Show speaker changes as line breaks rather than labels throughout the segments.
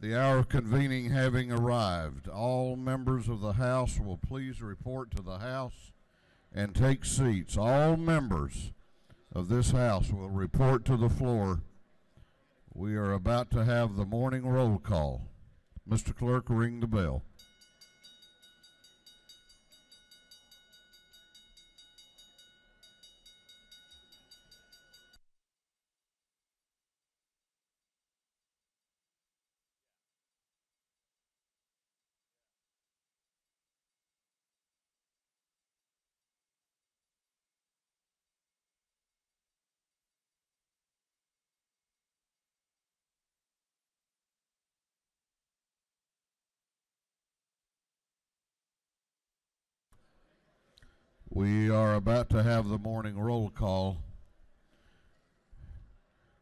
The hour of convening having arrived, all members of the House will please report to the House and take seats. All members of this House will report to the floor. We are about to have the morning roll call. Mr. Clerk, ring the bell. We are about to have the morning roll call.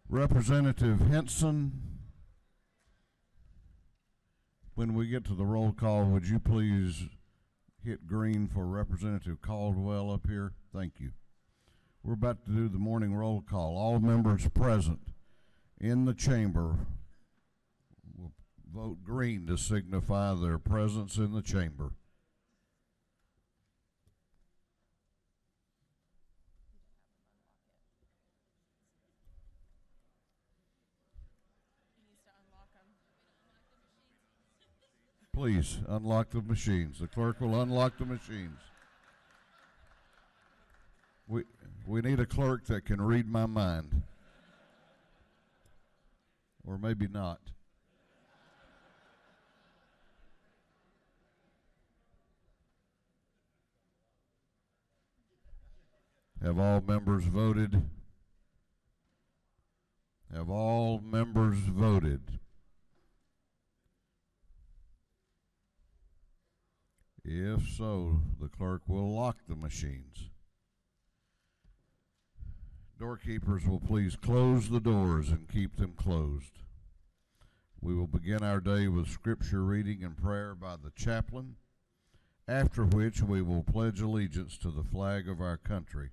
Representative Henson, when we get to the roll call, would you please hit green for Representative Caldwell up here? Thank you. We're about to do the morning roll call. All members present in the chamber will vote green to signify their presence in the chamber. Please unlock the machines. The clerk will unlock the machines. We need a clerk that can read my mind. Or maybe not. Have all members voted? Have all members voted? If so, the clerk will lock the machines. Doorkeepers will please close the doors and keep them closed. We will begin our day with scripture reading and prayer by the chaplain, after which we will pledge allegiance to the flag of our country.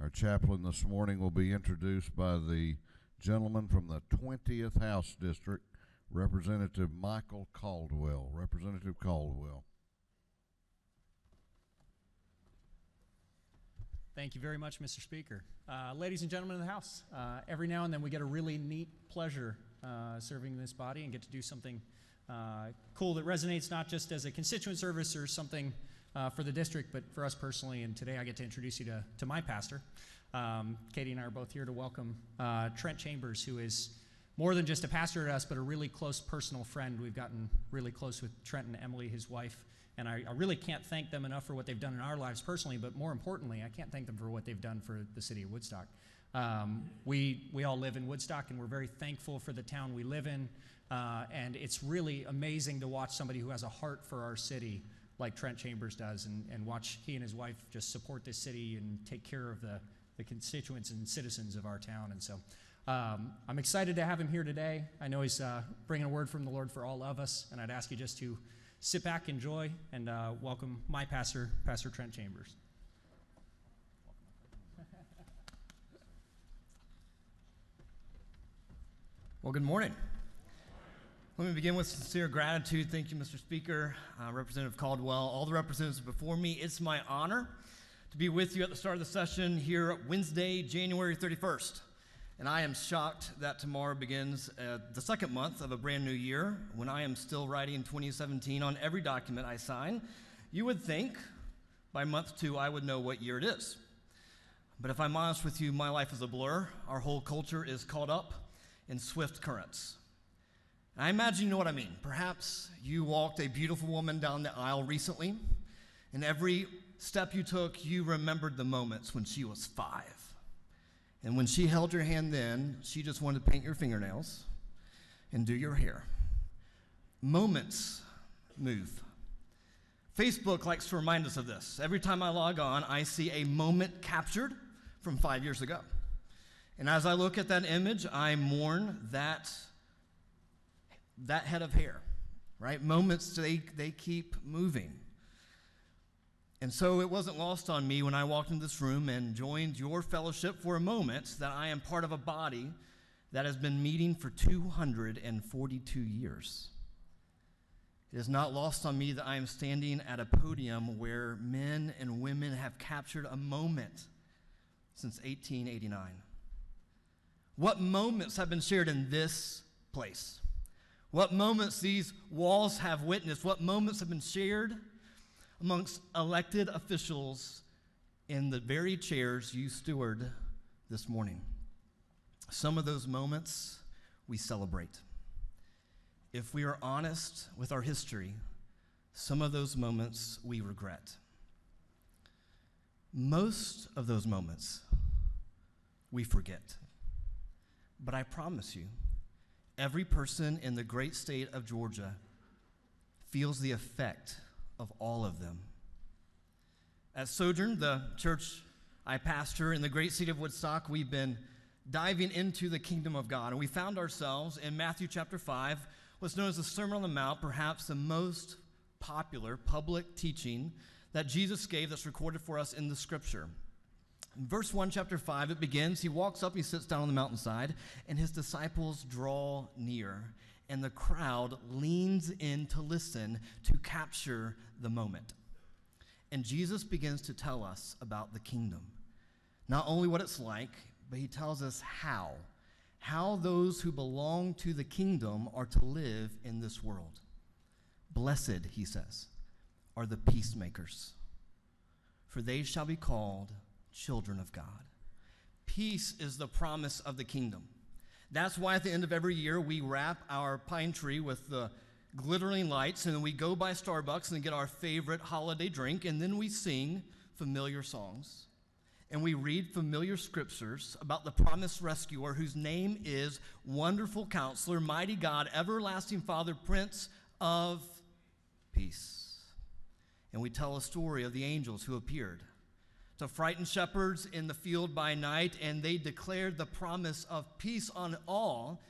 Our chaplain this morning will be introduced by the gentleman from the 20th House District, Representative Michael Caldwell. Representative Caldwell.
Thank you very much, Mr. Speaker. Ladies and gentlemen of the House, every now and then we get a really neat pleasure serving this body and get to do something cool that resonates not just as a constituent service or something for the district, but for us personally. And today I get to introduce you to my pastor. Katie and I are both here to welcome Trent Chambers, who is more than just a pastor to us, but a really close personal friend. We've gotten really close with Trent and Emily, his wife, and I really can't thank them enough for what they've done in our lives personally, but more importantly, I can't thank them for what they've done for the city of Woodstock. We all live in Woodstock, and we're very thankful for the town we live in, and it's really amazing to watch somebody who has a heart for our city like Trent Chambers does, and watch he and his wife just support this city and take care of the constituents and citizens of our town. And so I'm excited to have him here today. I know he's bringing a word from the Lord for all of us, and I'd ask you just to sit back, enjoy, and welcome my pastor, Pastor Trent Chambers.
Well, good morning. Let me begin with sincere gratitude. Thank you, Mr. Speaker, Representative Caldwell, all the representatives before me. It's my honor to be with you at the start of the session here Wednesday, January 31st. And I am shocked that tomorrow begins the second month of a brand new year, when I am still writing 2017 on every document I sign. You would think by month 2 I would know what year it is. But if I'm honest with you, my life is a blur. Our whole culture is caught up in swift currents. And I imagine you know what I mean. Perhaps you walked a beautiful woman down the aisle recently, and every step you took, you remembered the moments when she was 5. And when she held your hand then, she just wanted to paint your fingernails and do your hair. Moments move. Facebook likes to remind us of this. Every time I log on, I see a moment captured from 5 years ago. And as I look at that image, I mourn that head of hair, right? Moments, they keep moving. And so it wasn't lost on me when I walked into this room and joined your fellowship for a moment that I am part of a body that has been meeting for 242 years. It is not lost on me that I am standing at a podium where men and women have captured a moment since 1889. What moments have been shared in this place? What moments these walls have witnessed? What moments have been shared amongst elected officials in the very chairs you steward this morning? Some of those moments we celebrate. If we are honest with our history, some of those moments we regret. Most of those moments we forget. But I promise you, every person in the great state of Georgia feels the effect of all of them. At Sojourn, the church I pastor in the great city of Woodstock, we've been diving into the kingdom of God, and we found ourselves in Matthew chapter 5, what's known as the Sermon on the Mount, perhaps the most popular public teaching that Jesus gave that's recorded for us in the scripture. In verse 1, chapter 5, it begins, he walks up, he sits down on the mountainside, and his disciples draw near, and the crowd leans in to listen to capture the moment. And Jesus begins to tell us about the kingdom. Not only what it's like, but he tells us how those who belong to the kingdom are to live in this world. Blessed, he says, are the peacemakers, for they shall be called children of God. Peace is the promise of the kingdom. That's why at the end of every year we wrap our pine tree with the glittering lights, and then we go by Starbucks and get our favorite holiday drink, and then we sing familiar songs, and we read familiar scriptures about the promised rescuer whose name is Wonderful Counselor, Mighty God, Everlasting Father, Prince of Peace. And we tell a story of the angels who appeared to frighten shepherds in the field by night, and they declared the promise of peace on all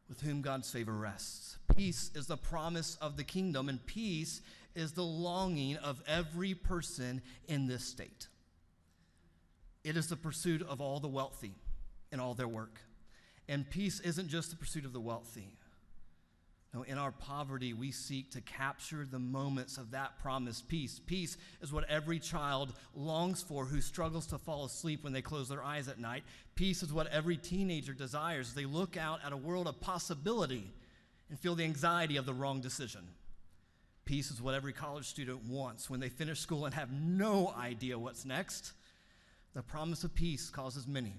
with whom God's favor rests. Peace is the promise of the kingdom, and peace is the longing of every person in this state. It is the pursuit of all the wealthy in all their work. And peace isn't just the pursuit of the wealthy. No, in our poverty, we seek to capture the moments of that promised peace. Peace is what every child longs for who struggles to fall asleep when they close their eyes at night. Peace is what every teenager desires. They look out at a world of possibility and feel the anxiety of the wrong decision. Peace is what every college student wants when they finish school and have no idea what's next. The promise of peace causes many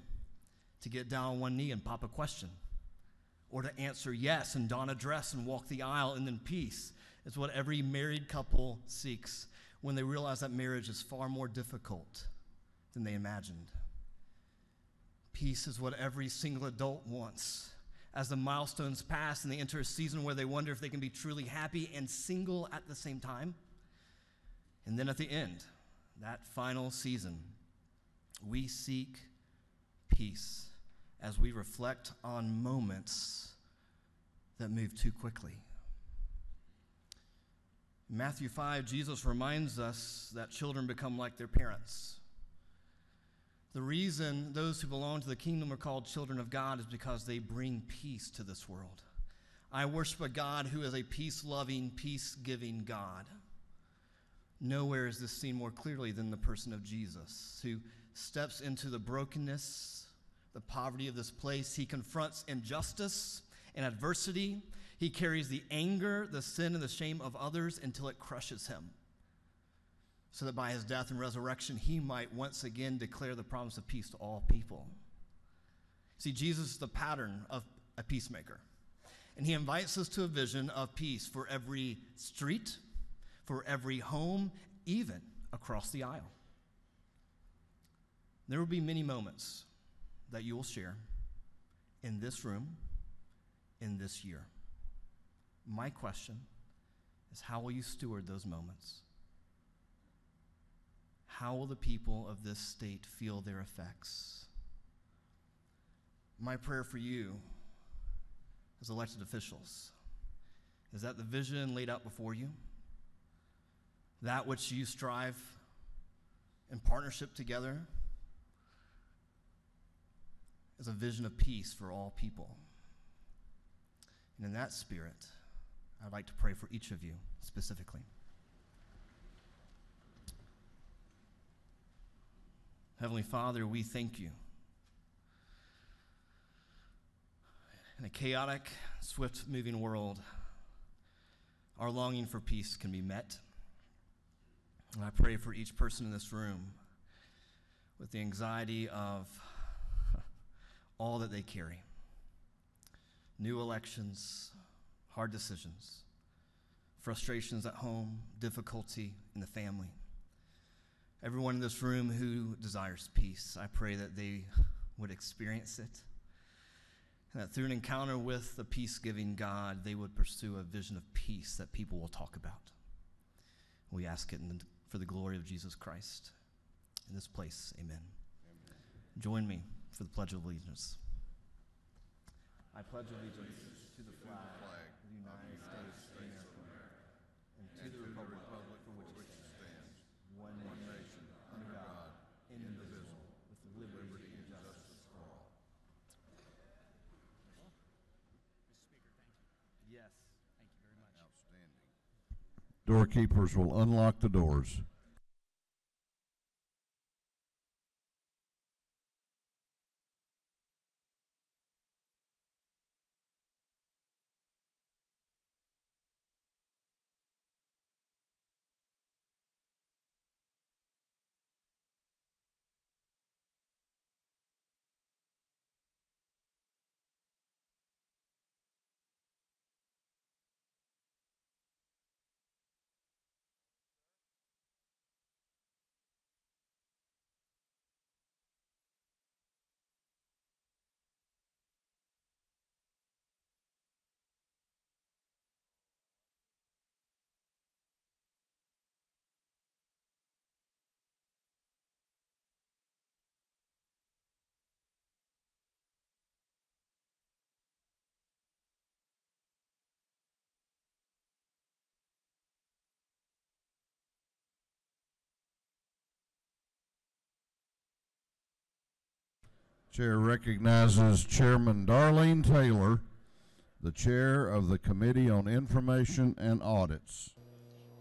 to get down on one knee and pop a question, or to answer yes and don a dress and walk the aisle. And then peace is what every married couple seeks when they realize that marriage is far more difficult than they imagined. Peace is what every single adult wants as the milestones pass and they enter a season where they wonder if they can be truly happy and single at the same time. And then at the end, that final season, we seek peace as we reflect on moments that move too quickly. In Matthew 5, Jesus reminds us that children become like their parents. The reason those who belong to the kingdom are called children of God is because they bring peace to this world. I worship a God who is a peace-loving, peace-giving God. Nowhere is this seen more clearly than the person of Jesus, who steps into the brokenness, the poverty of this place. He confronts injustice and adversity. He carries the anger, the sin, and the shame of others until it crushes him, so that by his death and resurrection, he might once again declare the promise of peace to all people. See, Jesus is the pattern of a peacemaker, and he invites us to a vision of peace for every street, for every home, even across the aisle. There will be many moments that you will share in this room, in this year. My question is, how will you steward those moments? How will the people of this state feel their effects? My prayer for you as elected officials is that the vision laid out before you, that which you strive in partnership together, is a vision of peace for all people. And in that spirit, I'd like to pray for each of you specifically. Heavenly Father, we thank you. In a chaotic, swift-moving world, our longing for peace can be met. And I pray for each person in this room with the anxiety of all that they carry. New elections, hard decisions, frustrations at home, difficulty in the family. Everyone in this room who desires peace, I pray that they would experience it, and that through an encounter with the peace-giving God, they would pursue a vision of peace that people will talk about. We ask it for the glory of Jesus Christ. In this place, amen. Join me for the Pledge of Allegiance. I pledge allegiance to the flag of the United States of America and to the republic for which it stands, one nation, under God, indivisible, with liberty and justice for all.
Mr. Speaker, thank you.
Yes.
Thank you very much.
Outstanding. Doorkeepers will unlock the doors. Chair recognizes Chairman Darlene Taylor, the chair of the Committee on Information and Audits.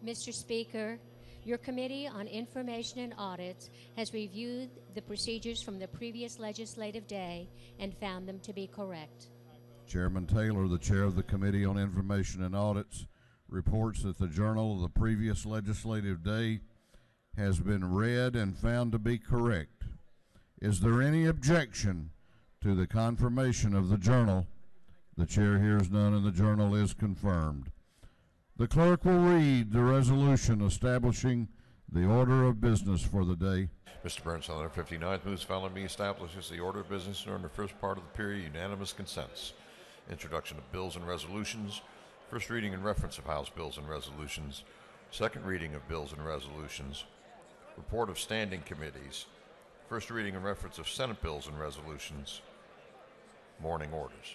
Mr. Speaker, your Committee on Information and Audits has reviewed the procedures from the previous legislative day and found them to be correct.
Chairman Taylor, the chair of the Committee on Information and Audits, reports that the journal of the previous legislative day has been read and found to be correct. Is there any objection to the confirmation of the journal? The chair hears none, and the journal is confirmed. The clerk will read the resolution establishing the order of business for the day.
Mr. Burns, on the 59th, moves following be establishes the order of business during the first part of the period, unanimous consents. Introduction of bills and resolutions. First reading and reference of House bills and resolutions. Second reading of bills and resolutions. Report of standing committees. First reading and reference of Senate bills and resolutions. Morning orders.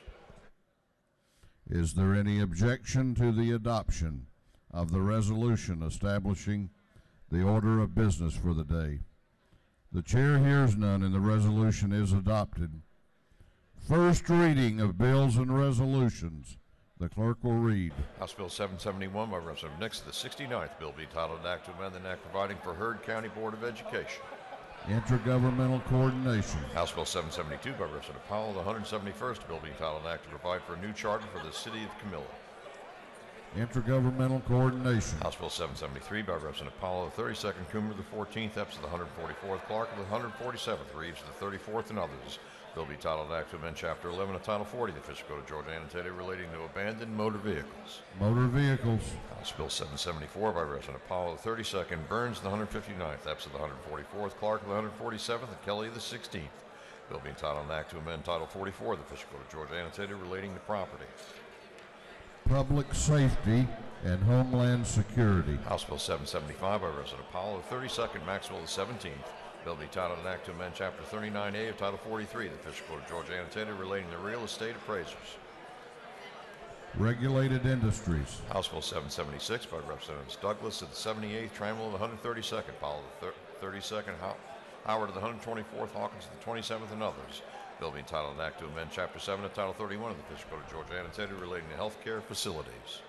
Is there any objection to the adoption of the resolution establishing the order of business for the day? The chair hears none, and the resolution is adopted. First reading of bills and resolutions. The clerk will read.
House Bill 771 by Representative Nix, the 69th bill be titled an act to amend the act providing for Heard County Board of Education.
Intergovernmental coordination.
House Bill 772 by Representative Powell, the 171st bill being titled an act to provide for a new charter for the city of Camilla.
Intergovernmental coordination.
House Bill 773 by Representative Powell, the 32nd, Coomer, the 14th, Epps, the 144th, Clark, the 147th, Reeves, the 34th, and others. Bill be titled an act to amend Chapter 11 of Title 40 of the Official Code of Georgia Annotated relating to abandoned motor vehicles.
Motor vehicles.
House Bill 774 by Representative Powell, the 32nd, Burns, the 159th, Epps, the 144th, Clark, the 147th, and Kelly, the 16th. Bill being titled an act to amend Title 44 of the Official Code of Georgia Annotated relating to property.
Public safety and homeland security.
House Bill 775 by Representative Powell, the 32nd, Maxwell, the 17th. Bill be titled an act to amend Chapter 39A of Title 43 of the Official Code of Georgia Annotated relating to real estate appraisers.
Regulated industries.
House Bill 776 by Representatives Douglas of the 78th, Trammell of the 132nd, Powell of the 32nd, Howard of the 124th, Hawkins of the 27th, and others. Bill being titled an act to amend Chapter 7 of Title 31 of the Official Code of Georgia annotated relating to health care facilities.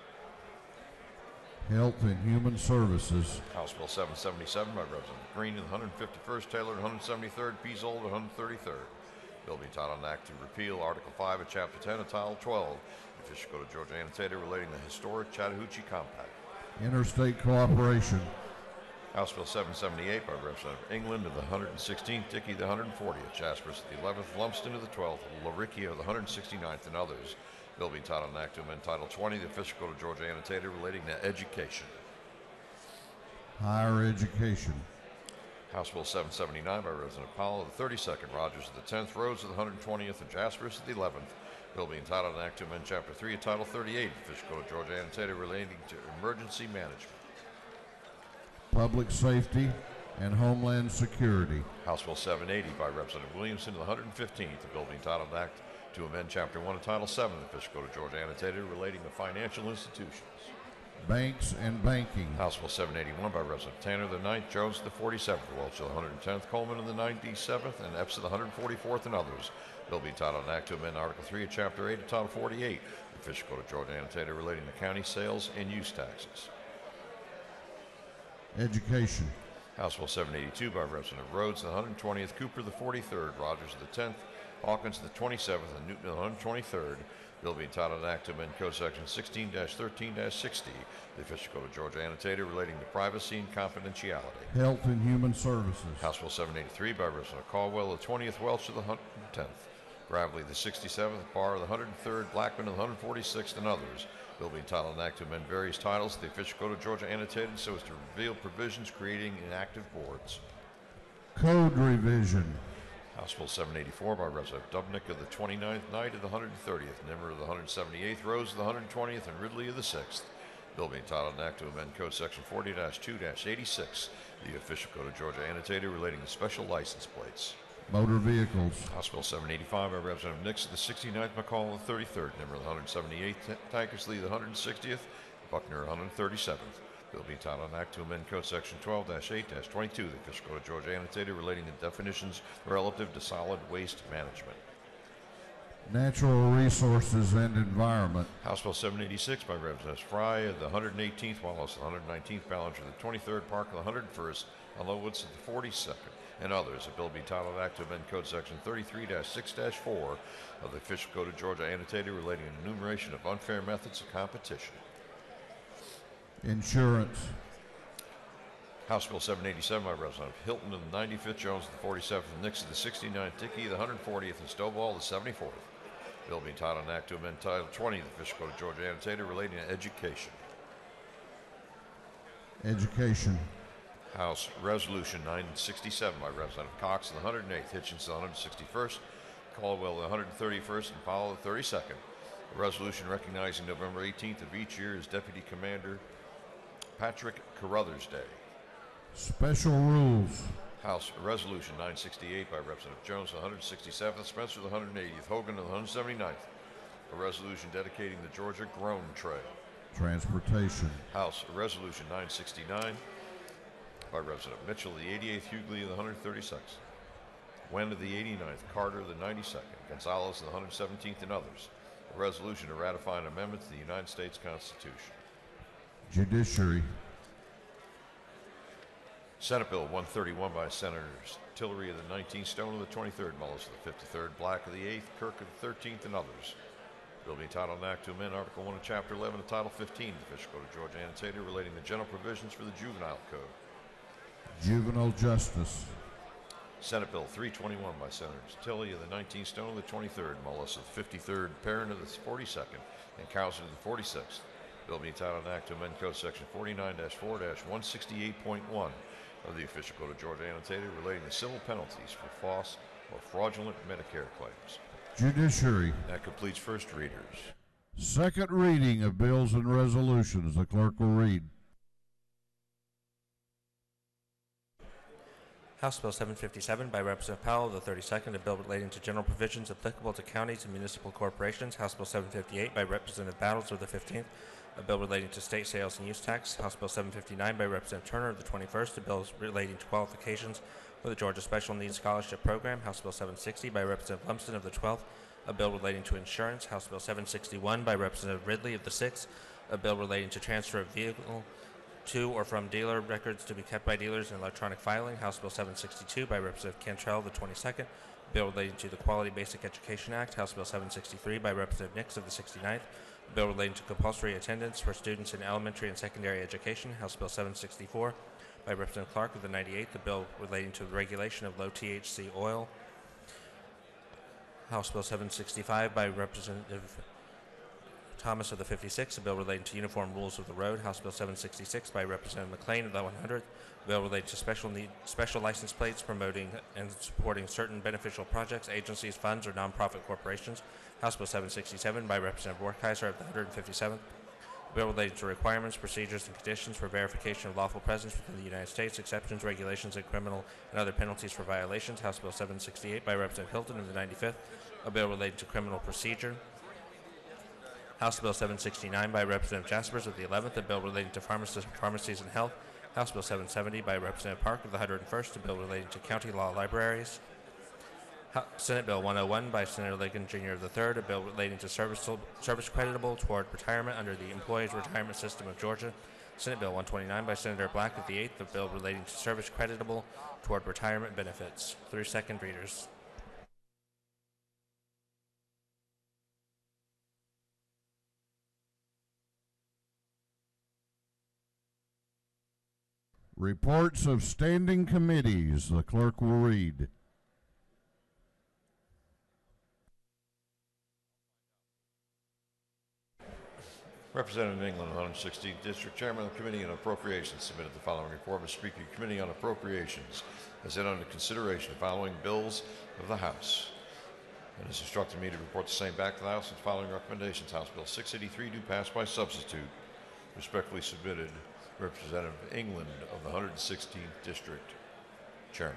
Health and Human Services.
House Bill 777 by Representative Green of the 151st, Taylor, 173rd, Peasold, 133rd. Bill being titled an act to repeal Article 5 of Chapter 10 of Title 12 of the Official Code of Georgia annotated relating to the historic Chattahoochee Compact.
Interstate Cooperation.
House Bill 778 by Representative England of the 116th, Dickey the 140th, Jaspers of the 11th, Lumsden of the 12th, Laricchio of the 169th, and others. Bill being titled an act to amend Title 20 of the Official Code of Georgia annotated relating to education.
Higher Education.
House Bill 779 by Representative Powell of the 32nd, Rogers of the 10th, Rhodes of the 120th, and Jaspers of the 11th. Bill being titled an act to amend Chapter 3 of Title 38 of the Official Code of Georgia annotated relating to emergency management.
Public Safety and Homeland Security.
House Bill 780 by Representative Williamson of the 115th, the bill being titled an act to amend Chapter 1 of Title 7 of the Official Code of Georgia annotated relating to financial institutions.
Banks and Banking.
House Bill 781 by Representative Tanner of the 9th, Jones of the 47th, Welch of the 110th, Coleman of the 97th, and Epps of the 144th, and others. Bill being titled an act to amend Article 3 of Chapter 8 of Title 48 of the Official Code of Georgia annotated relating to county sales and use taxes.
Education.
House Bill 782 by Representative Rhodes of the 120th, Cooper of the 43rd, Rogers of the 10th, Hawkins of the 27th, and Newton of the 123rd. Bill being titled an act to amend Code Section 16-13-60, the Official Code of Georgia annotated relating to privacy and confidentiality.
Health and Human Services.
House Bill 783 by Representative Caldwell of the 20th, Welch of the 110th, Gravely the 67th, Barr of the 103rd, Blackman of the 146th, and others. Bill being titled an act to amend various titles of the Official Code of Georgia annotated so as to reveal provisions creating inactive boards.
Code Revision.
House Bill 784 by Representative Dubnik of the 29th, Knight of the 130th, Nimmer of the 178th, Rose of the 120th, and Ridley of the 6th. Bill being titled an act to amend Code Section 40-2-86, the Official Code of Georgia annotated relating to special license plates.
Motor Vehicles.
House Bill 785 by Representative Nix of the 69th, McCall of the 33rd, Nimmer of the 178th, Tankersley of the 160th, Buckner of the 137th. Bill being titled an act to amend Code Section 12-8-22, the Official Code of Georgia annotated relating to definitions relative to solid waste management.
Natural Resources and Environment.
House Bill 786 by Representatives Fry of the 118th, Wallace of the 119th, Ballinger of the 23rd, Park of the 101st, and Lowitz of the 42nd, and others. A bill being titled an act to amend Code Section 33-6-4 of the Official Code of Georgia annotated relating to enumeration of unfair methods of competition.
Insurance.
House Bill 787 by Representative Hilton of the 95th, Jones of the 47th, Nix of the 69th, Dickey of the 140th, and Stovall of the 74th. Bill being titled an act to amend Title 20 of the Official Code of Georgia annotated relating to education.
Education.
House Resolution 967 by Representative Cox of the 108th, Hitchens of the 161st, Caldwell of the 131st, and Powell of the 32nd. A resolution recognizing November 18th of each year as Deputy Commander Patrick Carruthers Day.
Special Rules.
House Resolution 968 by Representative Jones of the 167th, Spencer of the 180th, Hogan of the 179th. A resolution dedicating the Georgia Grown Trail.
Transportation.
House Resolution 969 by Representative Mitchell of the 88th, Hughley of the 136th, Wen of the 89th, Carter of the 92nd, Gonzalez of the 117th, and others. A resolution to ratify an amendment to the United States Constitution.
Judiciary. Senate
Bill 131 by Senators Tillery of the 19th, Stone of the 23rd, Mullis of the 53rd, Black of the 8th, Kirk of the 13th, and others. Bill being titled an act to amend Article 1 of Chapter 11 of Title 15 of the Official Code of Georgia annotated relating to general provisions for the Juvenile Code.
Juvenile Justice.
Senate Bill 321 by Senators Tilley of the 19th, Stone of the 23rd, Mullis of the 53rd, Perrin of the 42nd, and Cowson of the 46th. Bill being titled an act to amend Code Section 49-4-168.1 of the Official Code of Georgia annotated relating to civil penalties for false or fraudulent Medicare claims.
Judiciary.
That completes first readers.
Second reading of bills and resolutions. The clerk will read.
House Bill 757 by Representative Powell of the 32nd, a bill relating to general provisions applicable to counties and municipal corporations. House Bill 758 by Representative Battles of the 15th, a bill relating to state sales and use tax, House Bill 759 by Representative Turner of the 21st, a bill relating to qualifications for the Georgia Special Needs Scholarship Program, House Bill 760 by Representative Lumsden of the 12th, a bill relating to insurance, House Bill 761 by Representative Ridley of the 6th, a bill relating to transfer of vehicle to or from dealer records to be kept by dealers in electronic filing, House Bill 762 by Representative Cantrell of the 22nd, a bill relating to the Quality Basic Education Act, House Bill 763 by Representative Nix of the 69th, a bill relating to compulsory attendance for students in elementary and secondary education, House Bill 764 by Representative Clark of the 98th, a bill relating to the regulation of low THC oil, House Bill 765 by Representative Thomas of the 56th, a bill relating to uniform rules of the road, House Bill 766 by Representative McLean of the 100th, a bill relating to special license plates promoting and supporting certain beneficial projects, agencies, funds, or nonprofit corporations, House Bill 767 by Representative Werkheiser of the 157th, a bill relating to requirements, procedures, and conditions for verification of lawful presence within the United States, exceptions, regulations, and criminal and other penalties for violations, House Bill 768 by Representative Hilton of the 95th, a bill relating to criminal procedure, House Bill 769 by Representative Jaspers of the 11th, a bill relating to pharmacies and health, House Bill 770 by Representative Park of the 101st, a bill relating to county law libraries, Senate Bill 101 by Senator Lincoln Jr. of the 3rd, a bill relating to service creditable toward retirement under the Employees Retirement System of Georgia, Senate Bill 129 by Senator Black of the 8th, a bill relating to service creditable toward retirement benefits. Through second readers.
Reports of standing committees. The clerk will read.
Representative England, 116th District, Chairman of the Committee on Appropriations, submitted the following report. Mr. Speaker, Committee on Appropriations has had under consideration the following bills of the House and has instructed me to report the same back to the House with the following recommendations. House Bill 683 do pass by substitute. Respectfully submitted, Representative England of the 116th District, Chairman.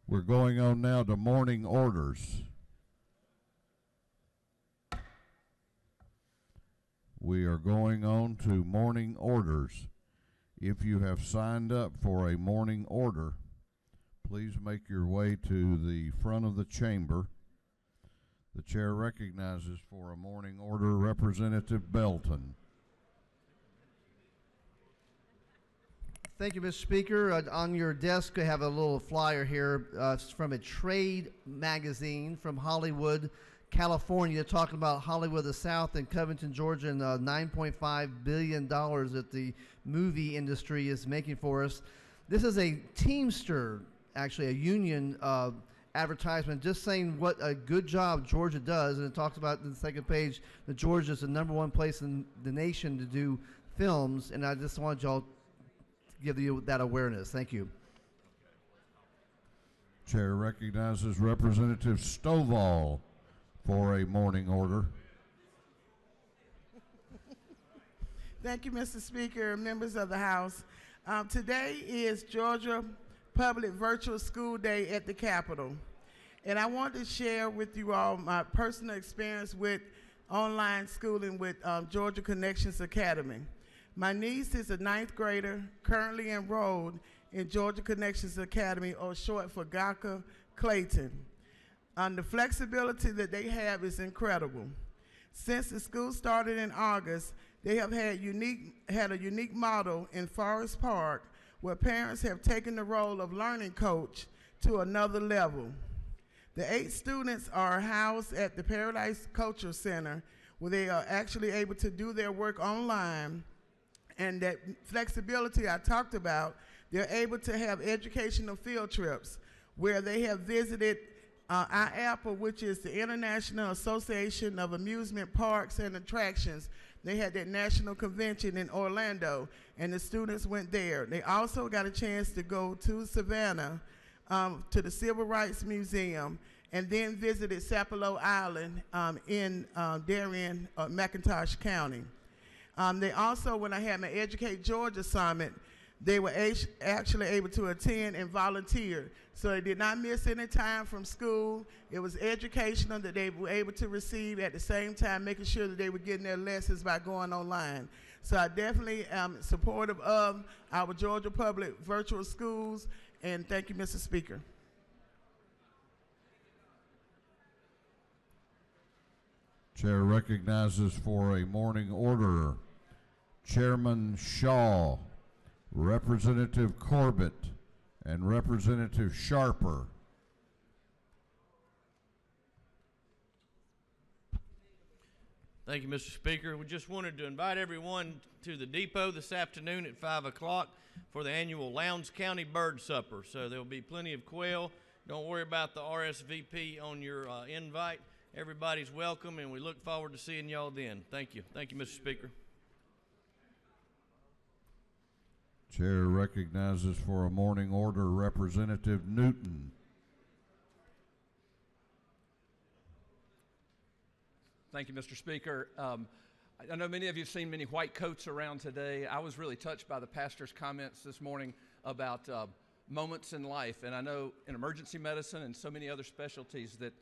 We're going on now to morning orders. We are going on to morning orders. If you have signed up for a morning order, please make your way to the front of the chamber. The chair recognizes for a morning order Representative Belton.
Thank you, Mr. Speaker. On your desk, I have a little flyer here. It's from a trade magazine from Hollywood, California, talking about Hollywood, the South, and Covington, Georgia, and $9.5 billion that the movie industry is making for us. This is a Teamster, actually, a union advertisement, just saying what a good job Georgia does. And it talks about in the second page that Georgia is the #1 place in the nation to do films. And I just wanted y'all give you that awareness. Thank you.
Chair recognizes Representative Stovall for a morning order.
Thank you, Mr. Speaker, members of the House. Today is Georgia Public Virtual School Day at the Capitol. And I want to share with you all my personal experience with online schooling with Georgia Connections Academy. My niece is a 9th grader currently enrolled in Georgia Connections Academy, or short for GACA Clayton. The flexibility that they have is incredible. Since the school started in August, they have had a unique model in Forest Park where parents have taken the role of learning coach to another level. The 8 students are housed at the Paradise Culture Center, where they are actually able to do their work online and that flexibility I talked about, they're able to have educational field trips where they have visited IAPA, which is the International Association of Amusement Parks and Attractions. They had that national convention in Orlando, and the students went there. They also got a chance to go to Savannah, to the Civil Rights Museum, and then visited Sapelo Island in Darien, McIntosh County. They also, when I had my Educate Georgia Summit, they were actually able to attend and volunteer. So they did not miss any time from school. It was educational that they were able to receive at the same time, making sure that they were getting their lessons by going online. So I definitely am supportive of our Georgia Public Virtual Schools, and thank you, Mr. Speaker.
Chair recognizes for a morning order Chairman Shaw, Representative Corbett, and Representative Sharper.
Thank you, Mr. Speaker. We just wanted to invite everyone to the depot this afternoon at 5 o'clock for the annual Lowndes County Bird Supper. So there will be plenty of quail. Don't worry about the RSVP on your invite. Everybody's welcome, and we look forward to seeing y'all then. Thank you. Thank you, Mr. Speaker.
Chair recognizes for a morning order Representative Newton.
Thank you, Mr. Speaker. I know many of you have seen many white coats around today. I was really touched by the pastor's comments this morning about moments in life. And I know in emergency medicine and so many other specialties that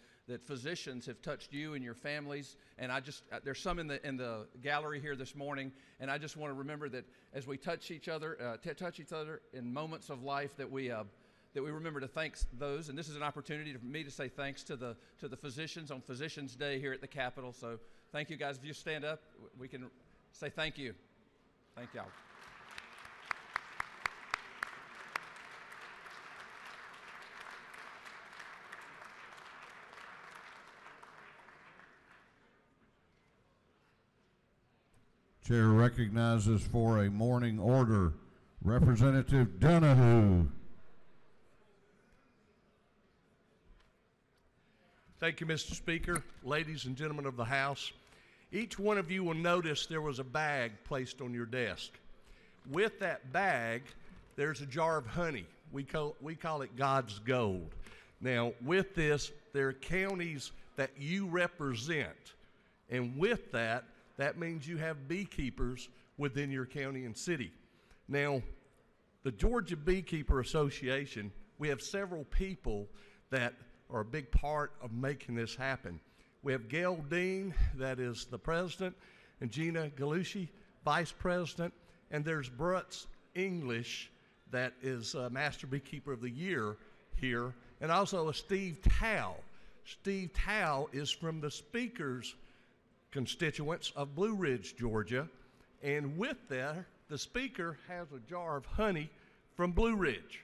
physicians have touched you and your families. And there's some in the gallery here this morning. And I just want to remember that as we touch each other in moments of life, that we remember to thank those. And this is an opportunity for me to say thanks to the physicians on Physicians Day here at the Capitol. So thank you, guys. If you stand up, we can say thank you. Thank y'all.
Chair recognizes for a morning order Representative Donahue.
Thank you, Mr. Speaker, ladies and gentlemen of the House. Each one of you will notice there was a bag placed on your desk. With that bag, there's a jar of honey. We call it God's gold. Now, with this, there are counties that you represent. And with that means you have beekeepers within your county and city. Now, the Georgia Beekeeper Association, we have several people that are a big part of making this happen. We have Gail Dean, that is the president, and Gina Galushi, vice president, and there's Brutz English, that is Master Beekeeper of the Year here, and also a Steve Tao. Steve Tao is from the Speaker's constituents of Blue Ridge, Georgia, and with that, the Speaker has a jar of honey from Blue Ridge.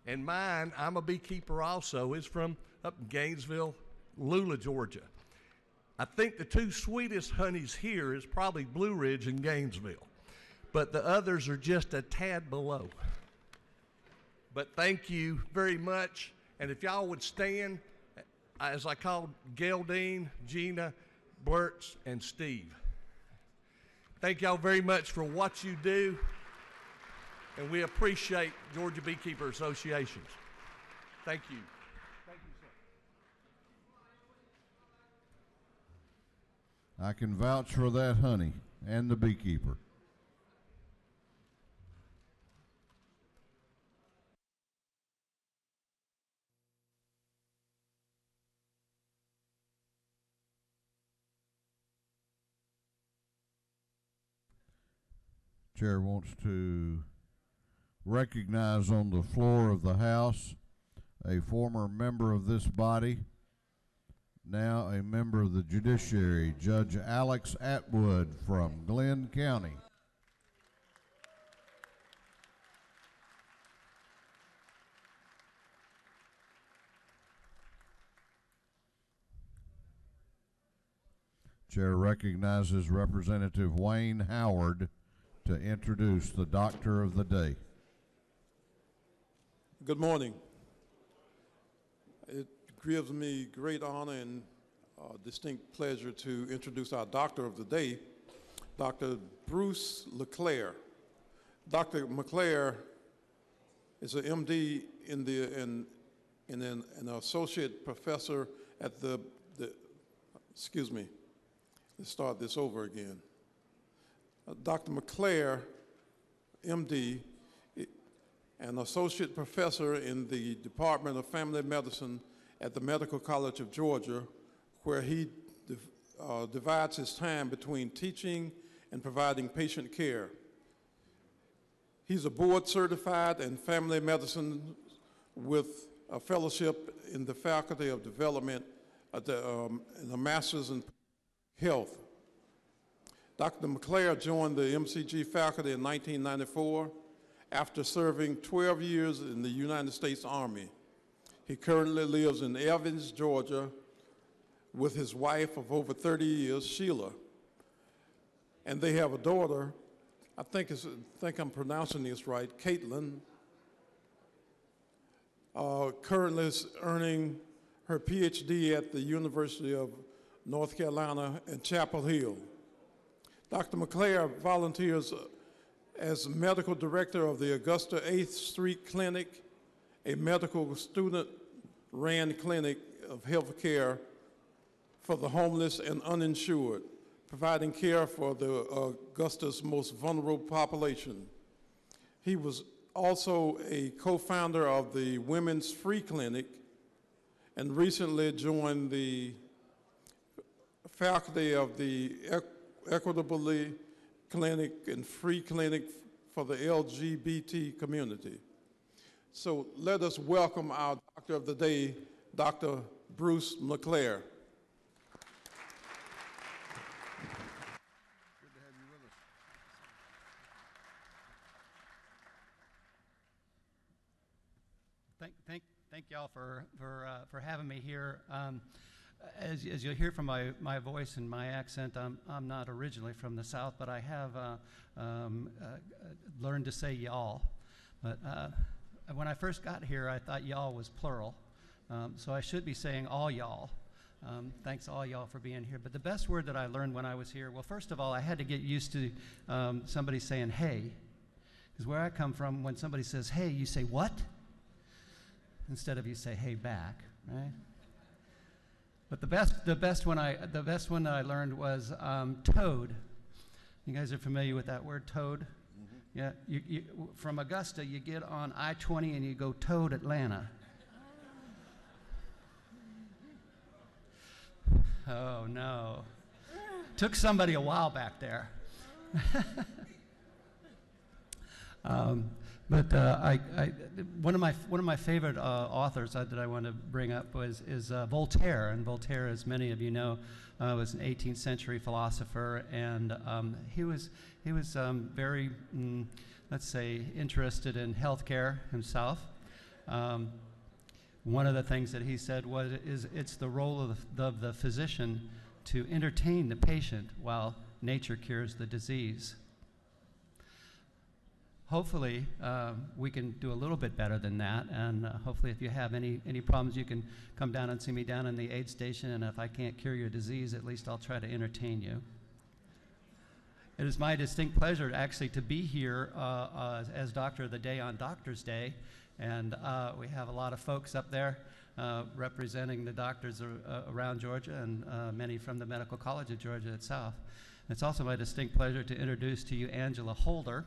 And mine, I'm a beekeeper also, is from up in Gainesville, Lula, Georgia. I think the two sweetest honeys here is probably Blue Ridge and Gainesville, but the others are just a tad below. But thank you very much, and if y'all would stand, as I called Gail Dean, Gina, Blurtz, and Steve. Thank y'all very much for what you do, and we appreciate Georgia Beekeeper Associations. Thank you. Thank you, sir.
I can vouch for that honey and the beekeeper. Chair wants to recognize on the floor of the House a former member of this body, now a member of the judiciary, Judge Alex Atwood from Glenn County. Chair recognizes Representative Wayne Howard to introduce the Doctor of the Day.
Good morning. It gives me great honor and distinct pleasure to introduce our Doctor of the Day, Dr. Bruce LeClaire. Dr. LeClaire is an MD and an associate professor at excuse me, let's start this over again. Dr. LeClaire, MD, an associate professor in the Department of Family Medicine at the Medical College of Georgia, where he divides his time between teaching and providing patient care. He's a board certified in family medicine with a fellowship in the Faculty of Development and a master's in health. Dr. LeClaire joined the MCG faculty in 1994 after serving 12 years in the United States Army. He currently lives in Evans, Georgia, with his wife of over 30 years, Sheila. And they have a daughter, I think I'm pronouncing this right, Caitlin, currently is earning her PhD at the University of North Carolina in Chapel Hill. Dr. LeClaire volunteers as medical director of the Augusta 8th Street Clinic, a medical student-ran clinic of health care for the homeless and uninsured, providing care for the Augusta's most vulnerable population. He was also a co-founder of the Women's Free Clinic and recently joined the faculty of the Equitably Clinic and Free Clinic for the LGBT community. So let us welcome our Doctor of the Day, Dr. Bruce LeClaire.
Thank y'all for having me here. As you'll hear from my voice and my accent, I'm not originally from the South, but I have learned to say y'all. But when I first got here, I thought y'all was plural, so I should be saying all y'all. Thanks all y'all for being here. But the best word that I learned when I was here, well, first of all, I had to get used to somebody saying hey, because where I come from, when somebody says hey, you say what? Instead of you say hey back, right? But the best one that I learned was toad. You guys are familiar with that word, toad? Mm-hmm. Yeah. You from Augusta, you get on I-20 and you go towed Atlanta. Oh no! Took somebody a while back there. But one of my favorite authors that I want to bring up is Voltaire, and Voltaire, as many of you know, was an 18th century philosopher, and he was very, let's say, interested in healthcare himself. One of the things that he said was it's the role of the physician to entertain the patient while nature cures the disease. Hopefully, we can do a little bit better than that, and hopefully if you have any problems, you can come down and see me down in the aid station, and if I can't cure your disease, at least I'll try to entertain you. It is my distinct pleasure actually to be here as Doctor of the Day on Doctor's Day, and we have a lot of folks up there representing the doctors around Georgia and many from the Medical College of Georgia itself. It's also my distinct pleasure to introduce to you Angela Holder.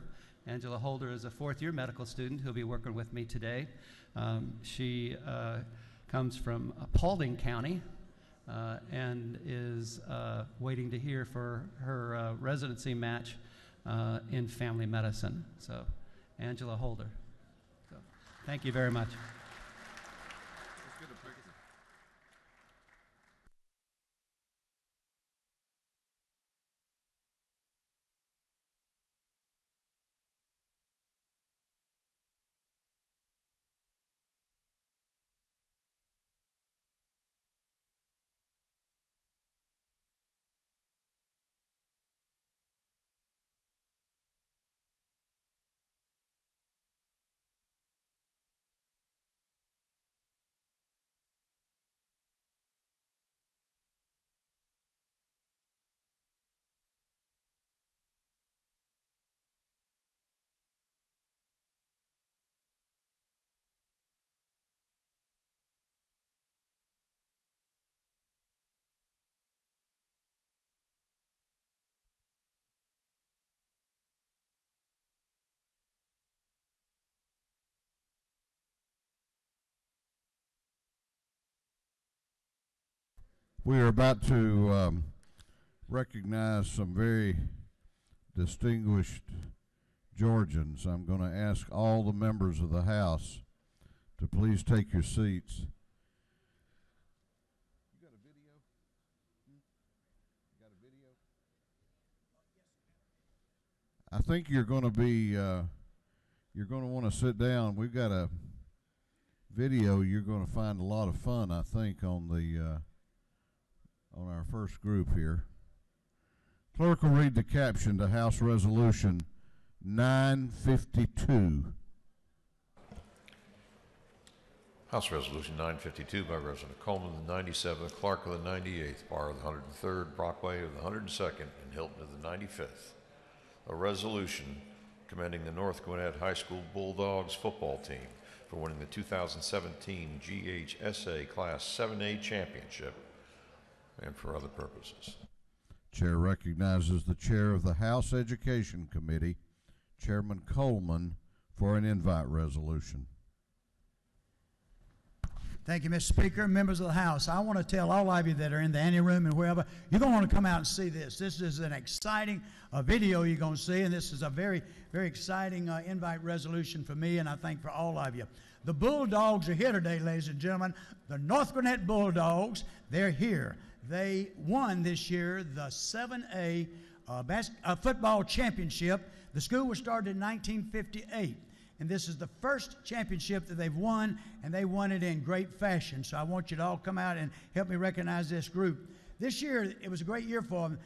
Angela Holder is a fourth-year medical student who'll be working with me today. She comes from Paulding County and is waiting to hear for her residency match in family medicine. So, Angela Holder. So, thank you very much.
We are about to recognize some very distinguished Georgians. I'm going to ask all the members of the House to please take your seats. You got a video? You got a video? I think you're going to be, you're going to want to sit down. We've got a video you're going to find a lot of fun, I think, on the on our first group here. Clerk will read the caption to House Resolution 952.
House Resolution 952 by Representative Coleman of the 97th, Clark of the 98th, Barr of the 103rd, Brockway of the 102nd, and Hilton of the 95th. A resolution commending the North Gwinnett High School Bulldogs football team for winning the 2017 GHSA Class 7A Championship and for other purposes.
Chair recognizes the chair of the House Education Committee, Chairman Coleman, for an invite resolution.
Thank you, Mr. Speaker, members of the House. I want to tell all of you that are in the ante room and wherever, you're going to want to come out and see this. This is an exciting video you're going to see, and this is a very, very exciting invite resolution for me, and I think for all of you. The Bulldogs are here today, ladies and gentlemen. The North Gwinnett Bulldogs, they're here. They won this year the 7A football championship. The school was started in 1958. And this is the first championship that they've won, and they won it in great fashion. So I want you to all come out and help me recognize this group. This year, it was a great year for them.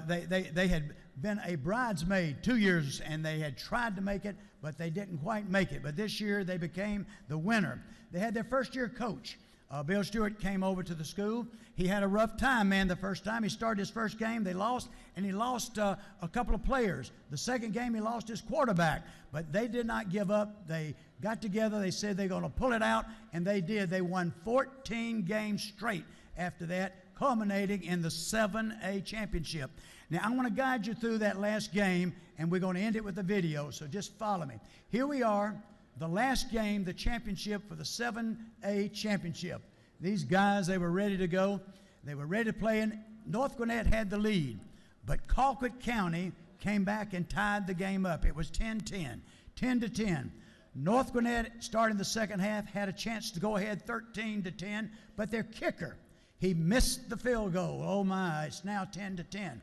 They had been a bridesmaid 2 years, and they had tried to make it, but they didn't quite make it. But this year, they became the winner. They had their first-year coach. Bill Stewart came over to the school. He had a rough time, man, the first time. He started his first game. They lost, and he lost a couple of players. The second game, he lost his quarterback. But they did not give up. They got together. They said they're going to pull it out, and they did. They won 14 games straight after that, culminating in the 7A championship. Now, I'm going to guide you through that last game, and we're going to end it with a video, so just follow me. Here we are. The last game, the championship for the 7A championship. These guys, they were ready to go. They were ready to play, and North Gwinnett had the lead. But Colquitt County came back and tied the game up. It was 10-10, 10-10. North Gwinnett, starting the second half, had a chance to go ahead 13-10, but their kicker, he missed the field goal. Oh, my, it's now 10-10.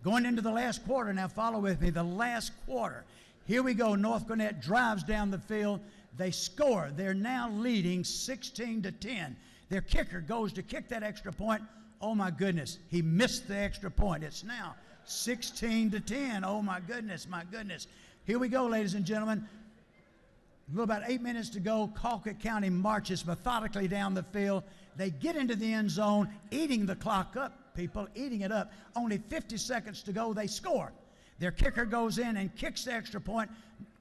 Going into the last quarter, now follow with me, the last quarter. Here we go. North Gwinnett drives down the field. They score. They're now leading 16-10. Their kicker goes to kick that extra point. Oh, my goodness. He missed the extra point. It's now 16-10. Oh, my goodness, my goodness. Here we go, ladies and gentlemen. About 8 minutes to go. Colquitt County marches methodically down the field. They get into the end zone, eating the clock up, people, eating it up. Only 50 seconds to go. They score. Their kicker goes in and kicks the extra point.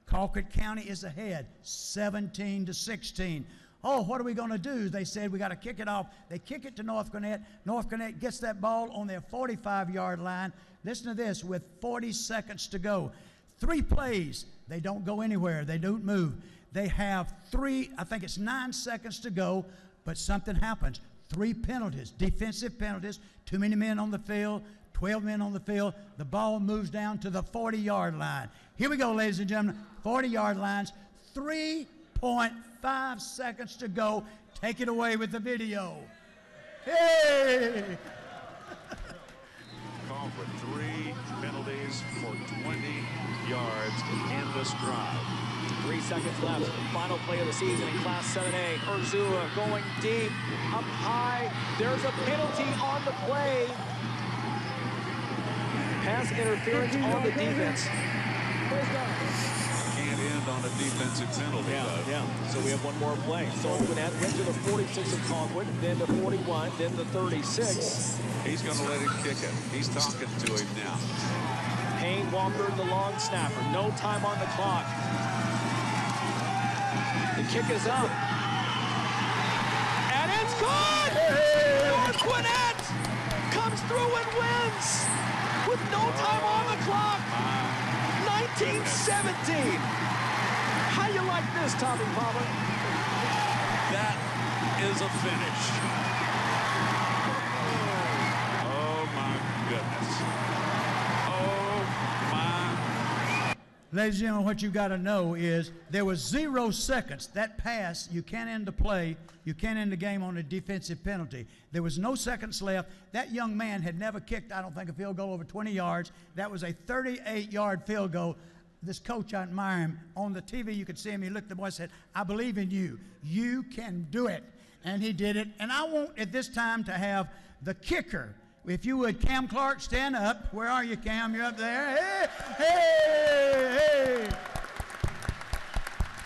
Colquitt County is ahead, 17-16. Oh, what are we going to do? They said we got to kick it off. They kick it to North Gwinnett. North Gwinnett gets that ball on their 45-yard line. Listen to this, with 40 seconds to go. 3 plays. They don't go anywhere. They don't move. They have 9 seconds to go, but something happens. 3 penalties, defensive penalties, too many men on the field, 12 men on the field. The ball moves down to the 40-yard line. Here we go, ladies and gentlemen. 40-yard lines, 3.5 seconds to go. Take it away with the video. Hey!
Call for 3 penalties for 20 yards in this drive.
3 seconds left. Final play of the season in Class 7A. Urzula going deep, up high. There's a penalty on the play. Pass interference on the defense.
Can't end on a defensive penalty, though.
Yeah. So we have one more play. So Gwinnett went to the 46 of Colquitt, then the 41, then the 36.
He's going to let him kick it. He's talking to him now.
Payne Walker, the long snapper. No time on the clock. The kick is up. And it's good! North Gwinnett comes through and wins with no time on the clock. 19-17. How you like this, Tommy Palmer?
That is a finish.
Ladies and gentlemen, what you got to know is there was 0 seconds. That pass, you can't end the play, you can't end the game on a defensive penalty. There was no seconds left. That young man had never kicked, I don't think, a field goal over 20 yards. That was a 38-yard field goal. This coach, I admire him. On the TV, you could see him. He looked at the boy and said, I believe in you. You can do it. And he did it. And I want at this time to have the kicker. If you would, Cam Clark, stand up. Where are you, Cam? You're up there. Hey, hey, hey.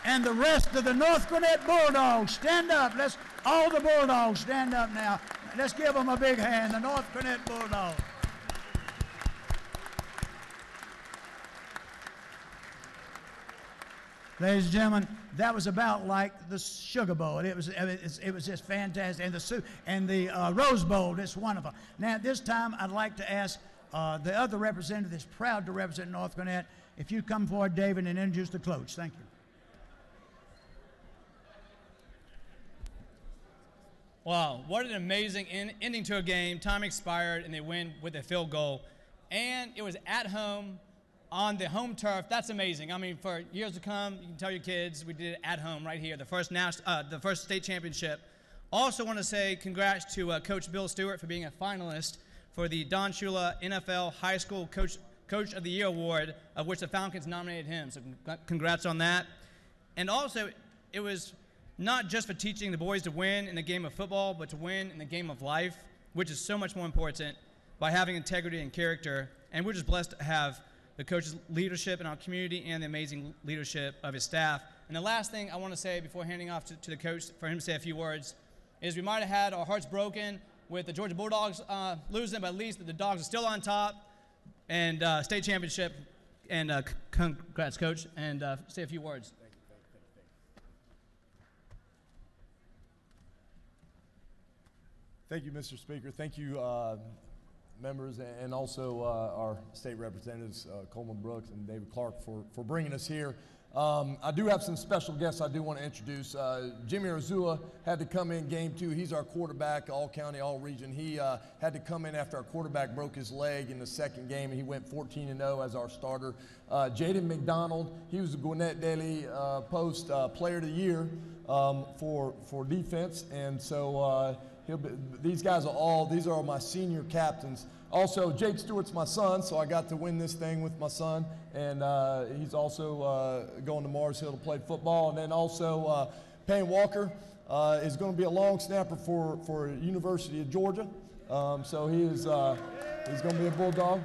And the rest of the North Gwinnett Bulldogs, stand up. All the Bulldogs stand up now. Let's give them a big hand, the North Gwinnett Bulldogs. Ladies and gentlemen, that was about like the Sugar Bowl. It was just fantastic, and the Rose Bowl. It's wonderful. Now, at this time, I'd like to ask the other representative that's proud to represent North Gwinnett, if you come forward, David, and introduce the coach. Thank you.
Wow, what an amazing ending to a game. Time expired, and they win with a field goal. And it was at home on the home turf. That's amazing. I mean, for years to come, you can tell your kids we did it at home right here, the first state championship. Also want to say congrats to Coach Bill Stewart for being a finalist for the Don Shula NFL High School Coach of the Year Award, of which the Falcons nominated him. So congrats on that. And also, it was not just for teaching the boys to win in the game of football, but to win in the game of life, which is so much more important, by having integrity and character. And we're just blessed to have the coach's leadership in our community and the amazing leadership of his staff. And the last thing I want to say before handing off to the coach for him to say a few words is we might have had our hearts broken with the Georgia Bulldogs losing, but at least the Dogs are still on top and state championship. And congrats, Coach, and say a few words.
Thank you, Mr. Speaker. Thank you, members, and also our state representatives, Coleman Brooks and David Clark, for bringing us here. I do have some special guests I do want to introduce. Jimmy Urzua had to come in game 2. He's our quarterback, all county, all region. He had to come in after our quarterback broke his leg in the second game, and he went 14-0 as our starter. Jaden McDonald, he was the Gwinnett Daily Post Player of the Year for defense, and so these are my senior captains. Also, Jake Stewart's my son, so I got to win this thing with my son, and he's also going to Mars Hill to play football. And then also, Payne Walker is going to be a long snapper for University of Georgia, so he's going to be a Bulldog.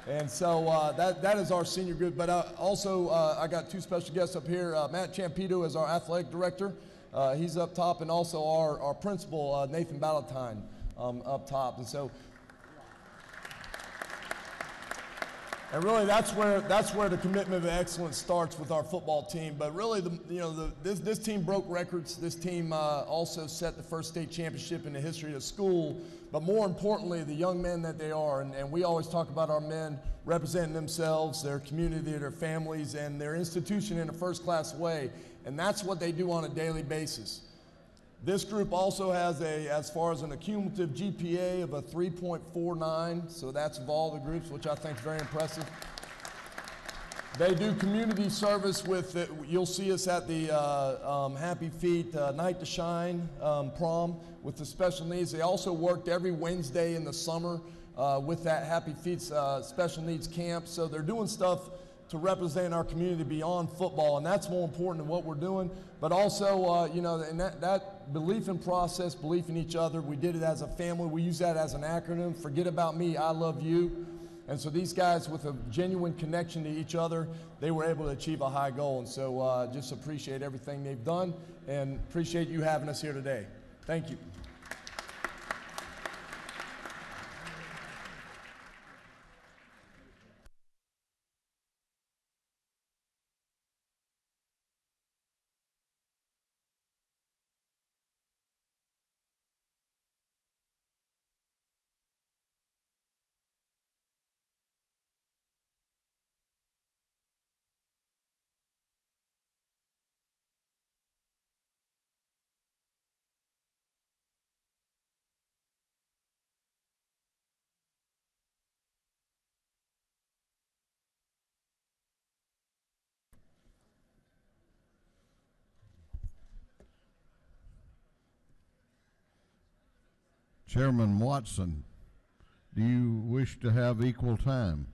And so that is our senior group. But also, I got 2 special guests up here. Matt Champito is our athletic director. He's up top, and also our principal, Nathan Ballantyne, up top. And so, and really, that's where the commitment of excellence starts with our football team. But really, this team broke records. This team also set the first state championship in the history of the school. But more importantly, the young men that they are, and we always talk about our men representing themselves, their community, their families, and their institution in a first-class way. And that's what they do on a daily basis. This group also has as far as an accumulative GPA of a 3.49, so that's of all the groups, which I think is very impressive. They do community service with, you'll see us at the Happy Feet Night to Shine prom with the special needs. They also worked every Wednesday in the summer with that Happy Feet special needs camp, so they're doing stuff to represent our community beyond football, and that's more important than what we're doing. But also, and that belief in process, belief in each other, we did it as a family. We use that as an acronym, forget about me, I love you. And so these guys, with a genuine connection to each other, they were able to achieve a high goal. And so just appreciate everything they've done, and appreciate you having us here today. Thank you.
Chairman Watson, do you wish to have equal time?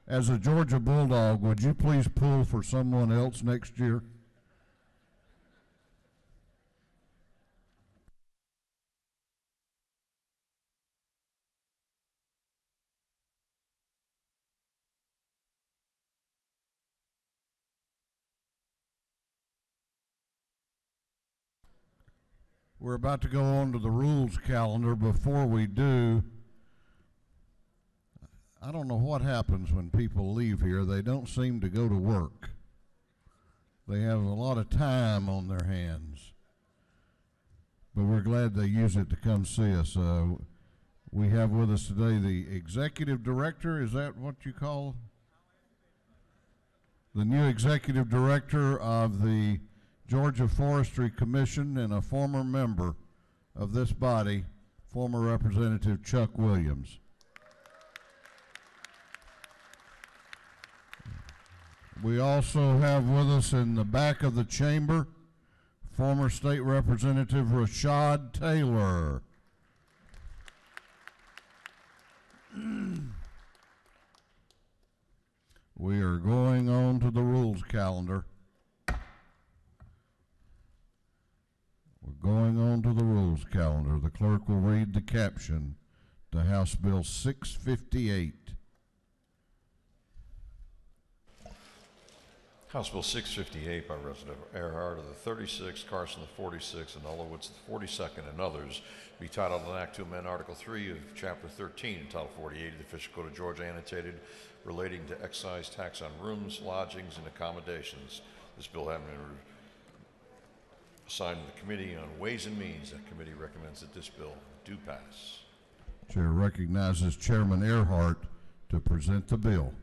As a Georgia Bulldog, would you please pull for someone else next year? We're about to go on to the rules calendar. Before we do, I don't know what happens when people leave here. They don't seem to go to work. They have a lot of time on their hands. But we're glad they use it to come see us. We have with us today the executive director. Is that what you call? The new executive director of the Georgia Forestry Commission and a former member of this body, former Representative Chuck Williams. We also have with us in the back of the chamber former State Representative Rashad Taylor. We are going on to the rules calendar. We're going on to the rules calendar. The clerk will read the caption to House Bill 658.
House Bill 658 by Representative Earhart of the 36th, Carson the 46th, and Ulowitz the 42nd, and others, be titled an act to amend Article 3 of Chapter 13 and Title 48 of the Official Code of Georgia, annotated, relating to excise tax on rooms, lodgings, and accommodations. This bill having been assigned to the Committee on Ways and Means. That committee recommends that this bill do pass.
Chair recognizes Chairman Earhart to present the bill.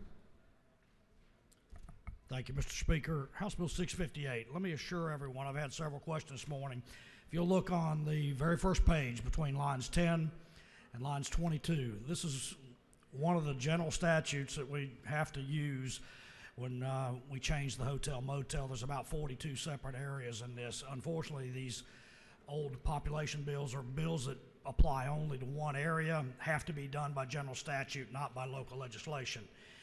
Thank you, Mr. Speaker. House Bill 658. Let me assure everyone, I've had several questions this morning. If you'll look on the very first page between lines 10 and lines 22, this is one of the general statutes that we have to use when we change the hotel motel. There's about 42 separate areas in this. Unfortunately, these old population bills are bills that apply only to one area, have to be done by general statute, not by local legislation.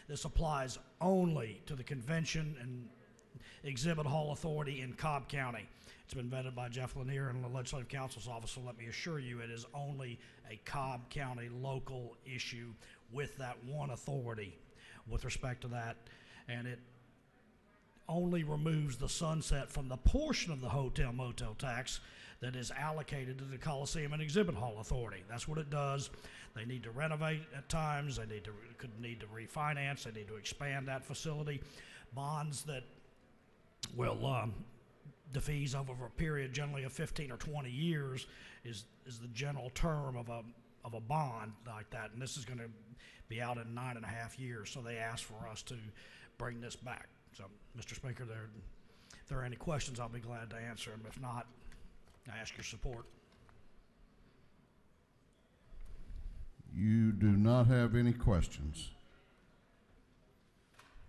This applies only to the Convention and Exhibit Hall Authority in Cobb County. It's been vetted by Jeff Lanier in the Legislative Counsel's office, so let me assure you it is only a Cobb County local issue with that one authority with respect to that. And it only removes the sunset from the portion of the hotel motel tax that is allocated to the Coliseum and Exhibit Hall Authority. That's what it does. They need to renovate at times. They could need to refinance. They need to expand that facility. Bonds that will defease over a period generally of 15 or 20 years is the general term of a bond like that. And this is going to be out in 9.5 years. So they asked for us to bring this back. So, Mr. Speaker, if there are any questions, I'll be glad to answer them. If not, I ask your support.
You do not have any questions.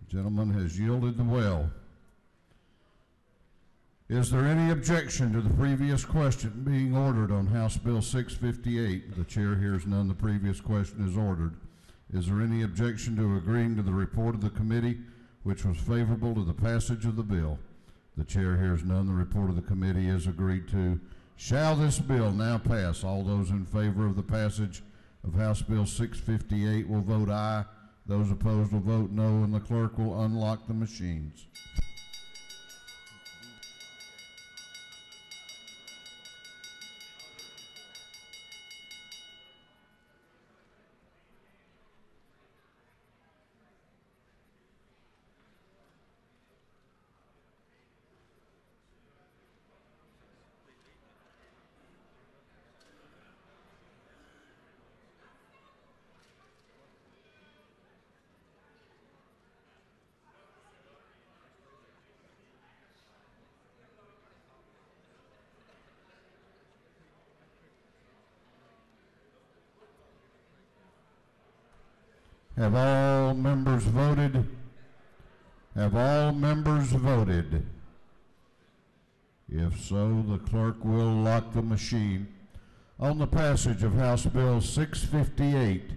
The gentleman has yielded the well. Is there any objection to the previous question being ordered on House Bill 658? The chair hears none. The previous question is ordered. Is there any objection to agreeing to the report of the committee, which was favorable to the passage of the bill? The chair hears none. The report of the committee is agreed to. Shall this bill now pass? All those in favor of the passage of House Bill 658 will vote aye. Those opposed will vote no, and the clerk will unlock the machines. Have all members voted? Have all members voted? If so, the clerk will lock the machine. On the passage of House Bill 658,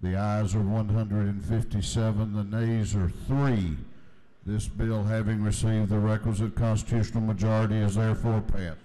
the ayes are 157, the nays are 3. This bill, having received the requisite constitutional majority, is therefore passed.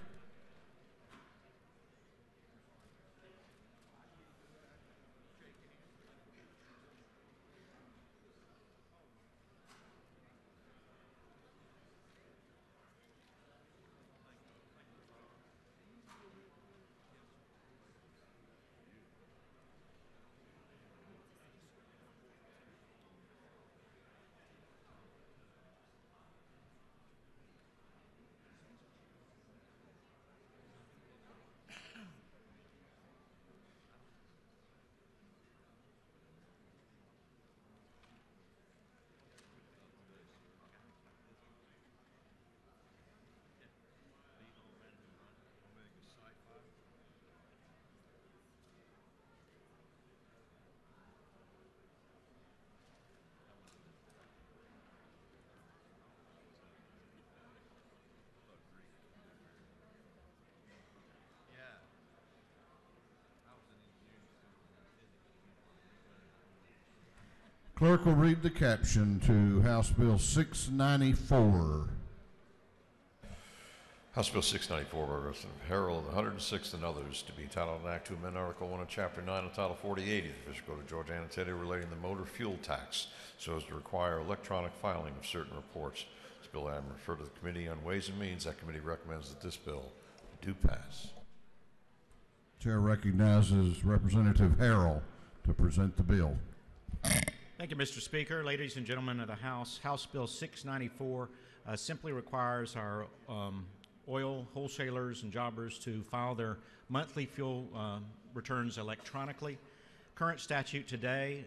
Clerk will read the caption to House Bill 694.
House Bill 694 by Representative Harrell, the 106th and others, to be titled an act to amend Article 1 of Chapter 9 of Title 48 of the Official Code of Georgia Annotated relating to the motor fuel tax so as to require electronic filing of certain reports. This bill item referred to the Committee on Ways and Means. That committee recommends that this bill do pass.
Chair recognizes Representative Harrell to present the bill.
Thank you, Mr. Speaker. Ladies and gentlemen of the House, House Bill 694 simply requires our oil wholesalers and jobbers to file their monthly fuel returns electronically. Current statute today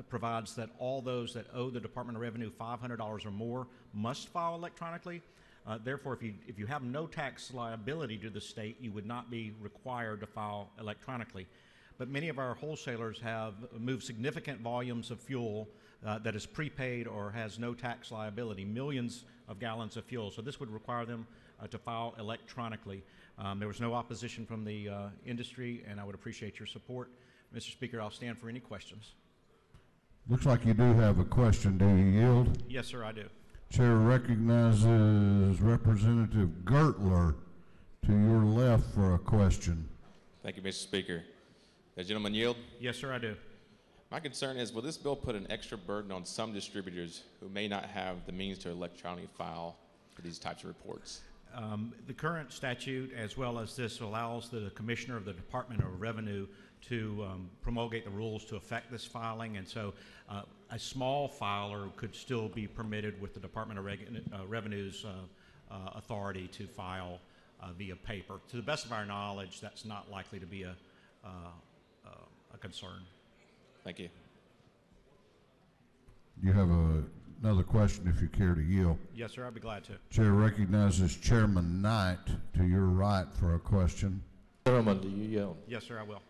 provides that all those that owe the Department of Revenue $500 or more must file electronically. Therefore, if you have no tax liability to the state, you would not be required to file electronically. But many of our wholesalers have moved significant volumes of fuel that is prepaid or has no tax liability, millions of gallons of fuel. So this would require them to file electronically. There was no opposition from the industry, and I would appreciate your support. Mr. Speaker, I'll stand for any questions.
Looks like you do have a question. Do you yield?
Yes, sir, I do.
Chair recognizes Representative Gertler to your left for a question.
Thank you, Mr. Speaker. Does the gentleman yield?
Yes, sir, I do.
My concern is, will this bill put an extra burden on some distributors who may not have the means to electronically file for these types of reports?
The current statute, as well as this, allows the Commissioner of the Department of Revenue to promulgate the rules to affect this filing, and so a small filer could still be permitted with the Department of Revenue's authority to file via paper. To the best of our knowledge, that's not likely to be a concern.
Thank you.
You have another question if you care to yield.
Yes, sir, I'd be glad to.
Chair recognizes Chairman Knight to your right for a question.
Gentlemen, do you yield?
Yes, sir, I will.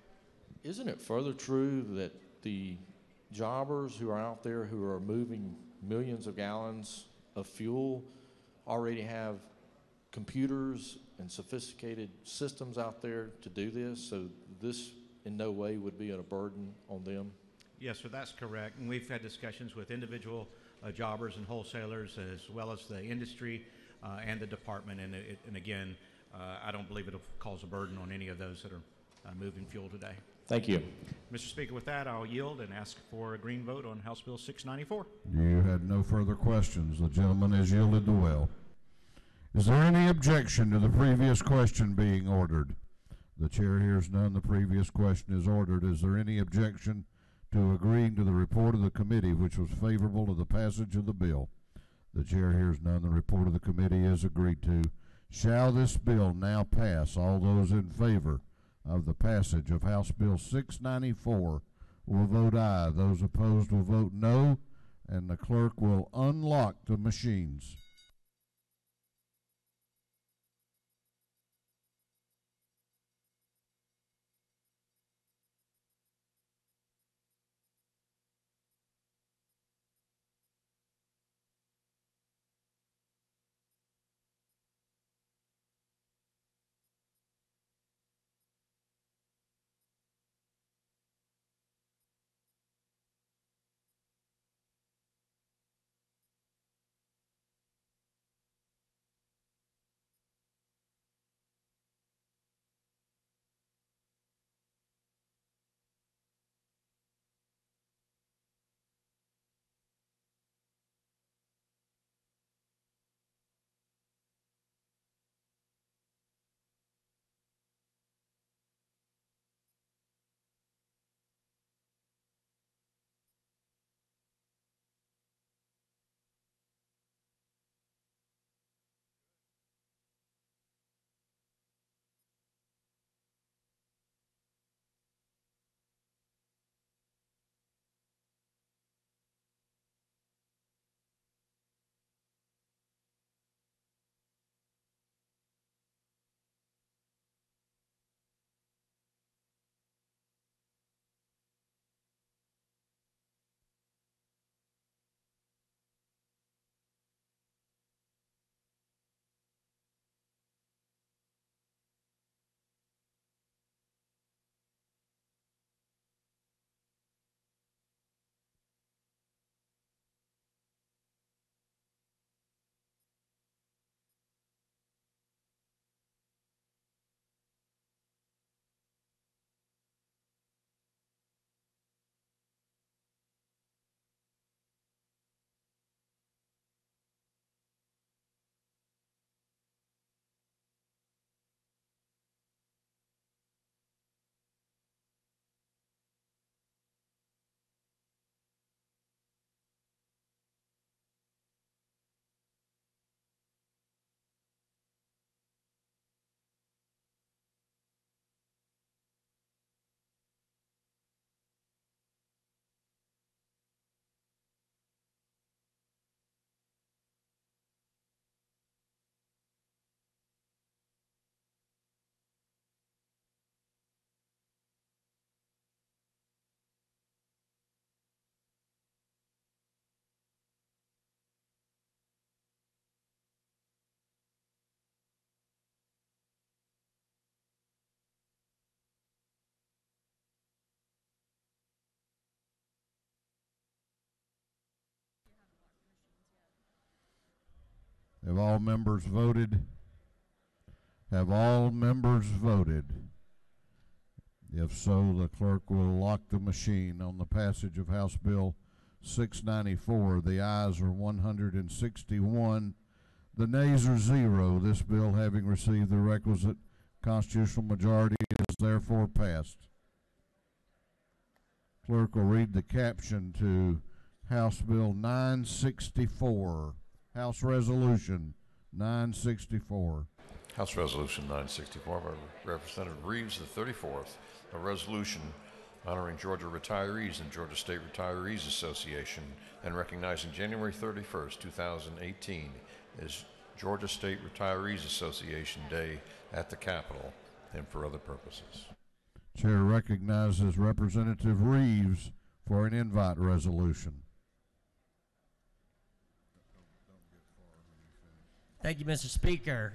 Isn't it further true that the jobbers who are out there who are moving millions of gallons of fuel already have computers and sophisticated systems out there to do this, so this in no way would be a burden on them?
Yes, sir, that's correct. And we've had discussions with individual jobbers and wholesalers, as well as the industry and the department. And again, I don't believe it'll cause a burden on any of those that are moving fuel today.
Thank you.
Mr. Speaker, with that, I'll yield and ask for a green vote on House Bill 694.
You had no further questions. The gentleman has yielded the will. Is there any objection to the previous question being ordered? The chair hears none. The previous question is ordered. Is there any objection to agreeing to the report of the committee, which was favorable to the passage of the bill? The chair hears none. The report of the committee is agreed to. Shall this bill now pass? All those in favor of the passage of House Bill 694 will vote aye. Those opposed will vote no, and the clerk will unlock the machines. Have all members voted? Have all members voted? If so, the clerk will lock the machine on the passage of House Bill 694. The ayes are 161. The nays are 0. This bill, having received the requisite constitutional majority, is therefore passed. Clerk will read the caption to House Bill 964. House Resolution 964.
House Resolution 964 by Representative Reeves, the 34th, a resolution honoring Georgia retirees and Georgia State Retirees Association and recognizing January 31st, 2018 as Georgia State Retirees Association Day at the Capitol and for other purposes.
Chair recognizes Representative Reeves for an invite resolution.
Thank you, Mr. Speaker.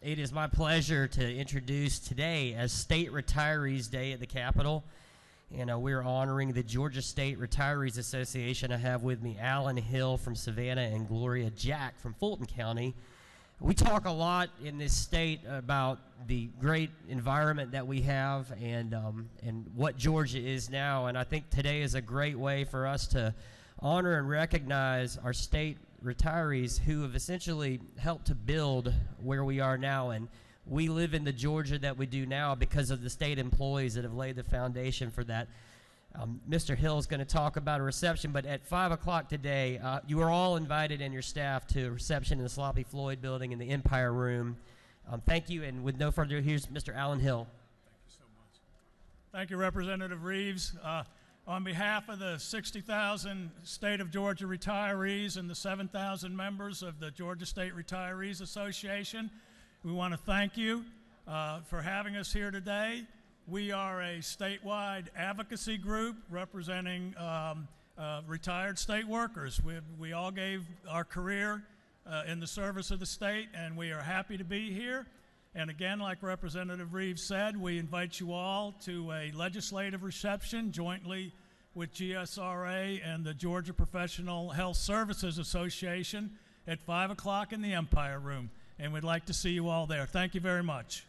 It is my pleasure to introduce today as State Retirees Day at the Capitol. And we're honoring the Georgia State Retirees Association. I have with me Alan Hill from Savannah and Gloria Jack from Fulton County. We talk a lot in this state about the great environment that we have and what Georgia is now. And I think today is a great way for us to honor and recognize our state retirees who have essentially helped to build where we are now. And we live in the Georgia that we do now because of the state employees that have laid the foundation for that. Mr. Hill is going to talk about a reception, but at 5 o'clock today, you are all invited and your staff to a reception in the Sloppy Floyd building in the Empire Room. Thank you, and with no further ado, here's Mr. Alan Hill.
Thank you so much. Thank you, Representative Reeves. On behalf of the 60,000 State of Georgia retirees and the 7,000 members of the Georgia State Retirees Association, we want to thank you for having us here today. We are a statewide advocacy group representing retired state workers. We all gave our career in the service of the state, and we are happy to be here. And again, like Representative Reeves said, we invite you all to a legislative reception jointly with GSRA and the Georgia Professional Health Services Association at 5 o'clock in the Empire Room. And we'd like to see you all there. Thank you very much.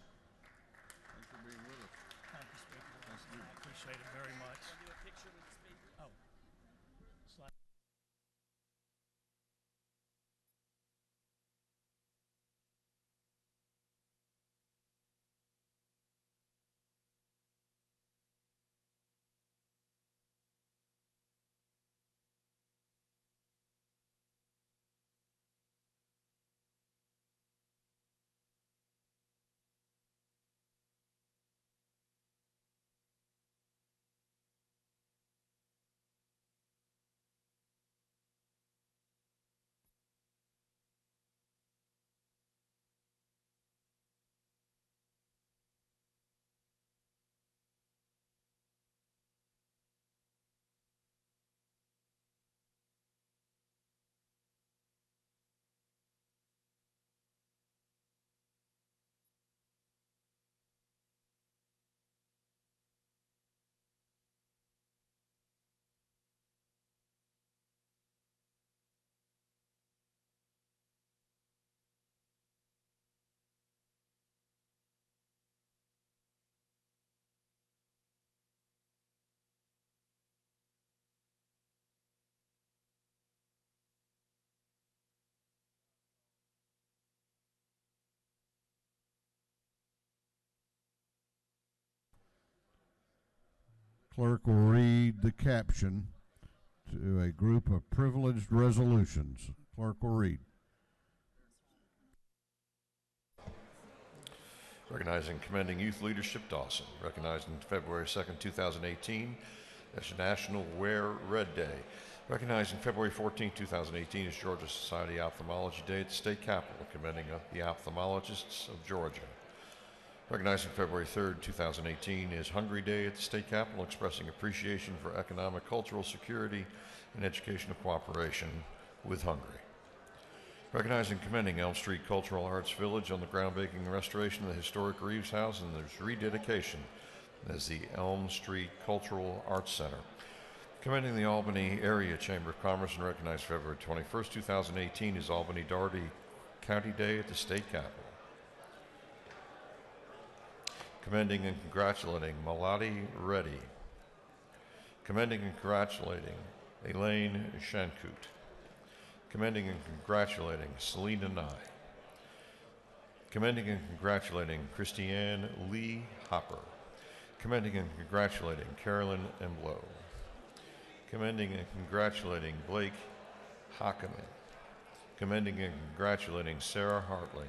Clerk will read the caption to a group of privileged resolutions. Clerk will read.
Recognizing Commending Youth Leadership Dawson. Recognizing February 2nd, 2018 as National Wear Red Day. Recognizing February 14th, 2018 as Georgia Society Ophthalmology Day at the State Capitol. Commending the ophthalmologists of Georgia. Recognizing February 3rd, 2018 is Hungry Day at the State Capitol, expressing appreciation for economic, cultural security, and educational cooperation with Hungary. Recognizing and commending Elm Street Cultural Arts Village on the groundbreaking and restoration of the historic Reeves House and its rededication as the Elm Street Cultural Arts Center. Commending the Albany Area Chamber of Commerce and recognizing February 21st, 2018 is Albany Darty County Day at the State Capitol. Commending and congratulating Malati Reddy. Commending and congratulating Elaine Shankut. Commending and congratulating Selena Nye. Commending and congratulating Christiane Lee Hopper. Commending and congratulating Carolyn Emblow. Commending and congratulating Blake Hockaman. Commending and congratulating Sarah Hartley.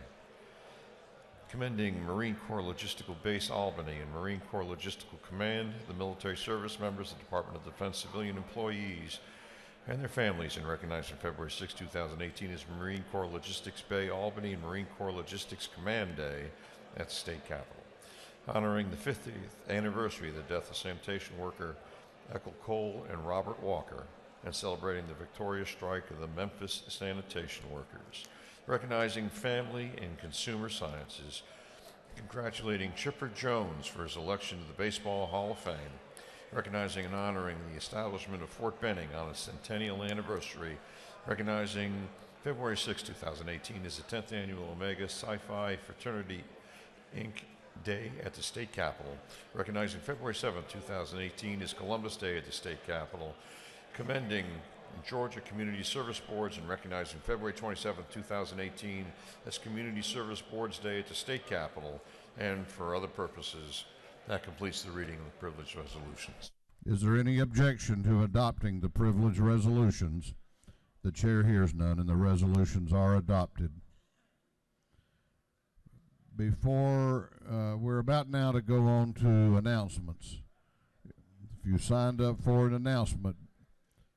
Commending Marine Corps Logistical Base Albany and Marine Corps Logistical Command, the military service members, the Department of Defense civilian employees, and their families, and recognizing February 6, 2018 as Marine Corps Logistics Bay Albany and Marine Corps Logistics Command Day at the State Capitol. Honoring the 50th anniversary of the death of sanitation worker Ethel Cole and Robert Walker, and celebrating the victorious strike of the Memphis sanitation workers. Recognizing family and consumer sciences, congratulating Chipper Jones for his election to the Baseball Hall of Fame, recognizing and honoring the establishment of Fort Benning on its centennial anniversary, recognizing February 6, 2018 as the 10th annual Omega Sci-Fi Fraternity Inc. Day at the State Capitol, recognizing February 7, 2018 as Columbus Day at the State Capitol, commending Georgia Community Service Boards and recognizing February 27, 2018 as Community Service Boards Day at the State Capitol, and for other purposes. That completes the reading of the privilege resolutions.
Is there any objection to adopting the privilege resolutions? The chair hears none, and the resolutions are adopted. Before we're about now to go on to announcements. If you signed up for an announcement,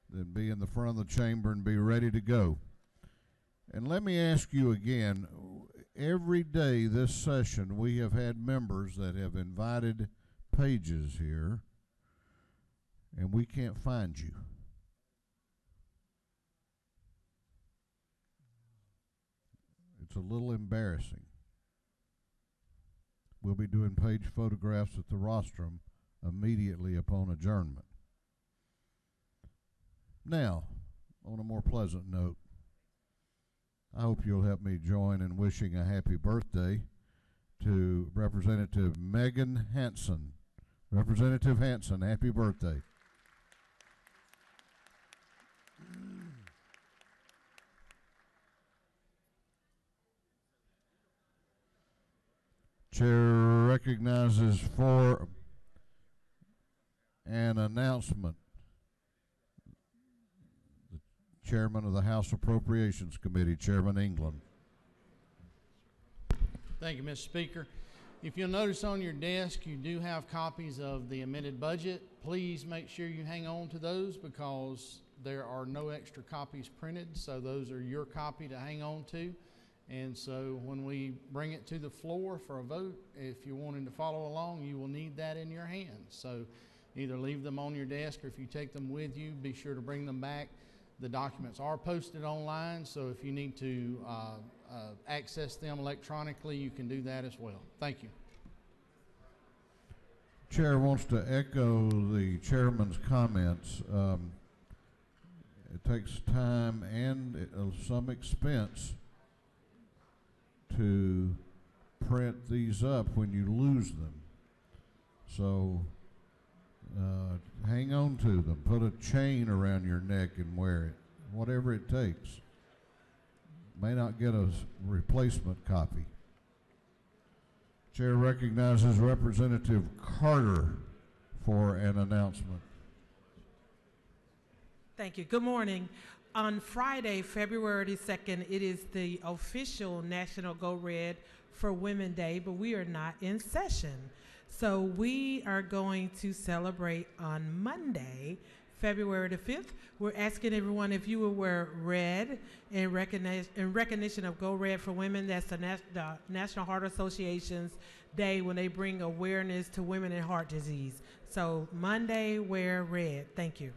then be in the front of the chamber and be ready to go. And let me ask you again, every day this session we have had members that have invited pages here, and we can't find you. It's a little embarrassing. We'll be doing page photographs at the rostrum immediately upon adjournment. Now, on a more pleasant note, I hope you'll help me join in wishing a happy birthday to Representative Megan Hanson. Representative Hanson, happy birthday. Chair recognizes for an announcement the Chairman of the House Appropriations Committee, Chairman England.
Thank you, Mr. Speaker. If you'll notice on your desk, you do have copies of the amended budget. Please make sure you hang on to those because there are no extra copies printed, so those are your copy to hang on to. And so when we bring it to the floor for a vote, if you're wanting to follow along, you will need that in your hands. So either leave them on your desk, or if you take them with you, be sure to bring them back. The documents are posted online, so if you need to access them electronically, you can do that as well. Thank you.
Chair wants to echo the chairman's comments. It takes time and some expense to print these up when you lose them. So hang on to them. Put a chain around your neck and wear it. Whatever it takes. May not get a replacement copy. Chair recognizes Representative Carter for an announcement.
Thank you. Good morning. On Friday, February 2nd, it is the official National Go Red for Women Day, but we are not in session. So we are going to celebrate on Monday, February the 5th. We're asking everyone if you will wear red in recognition of Go Red for Women. That's the National Heart Association's day when they bring awareness to women and heart disease. So Monday, wear red. Thank you.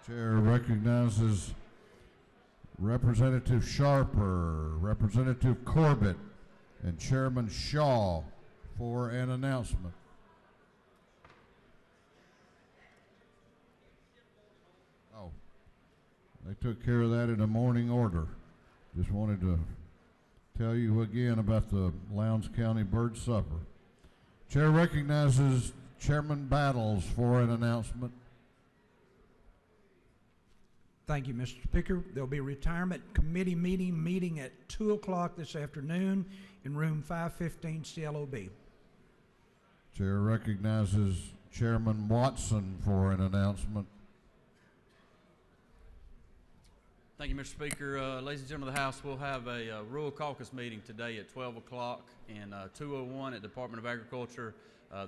Chair recognizes Representative Sharper, Representative Corbett, and Chairman Shaw for an announcement. Oh, they took care of that in a morning order. Just wanted to tell you again about the Lowndes County Bird Supper. Chair recognizes Chairman Battles for an announcement.
Thank you, Mr. Speaker. There'll be a retirement committee meeting at 2 o'clock this afternoon in room 515 CLOB.
Chair recognizes Chairman Watson for an announcement.
Thank you, Mr. Speaker. Ladies and gentlemen of the House, we'll have a rural caucus meeting today at 12 o'clock and 201 at Department of Agriculture.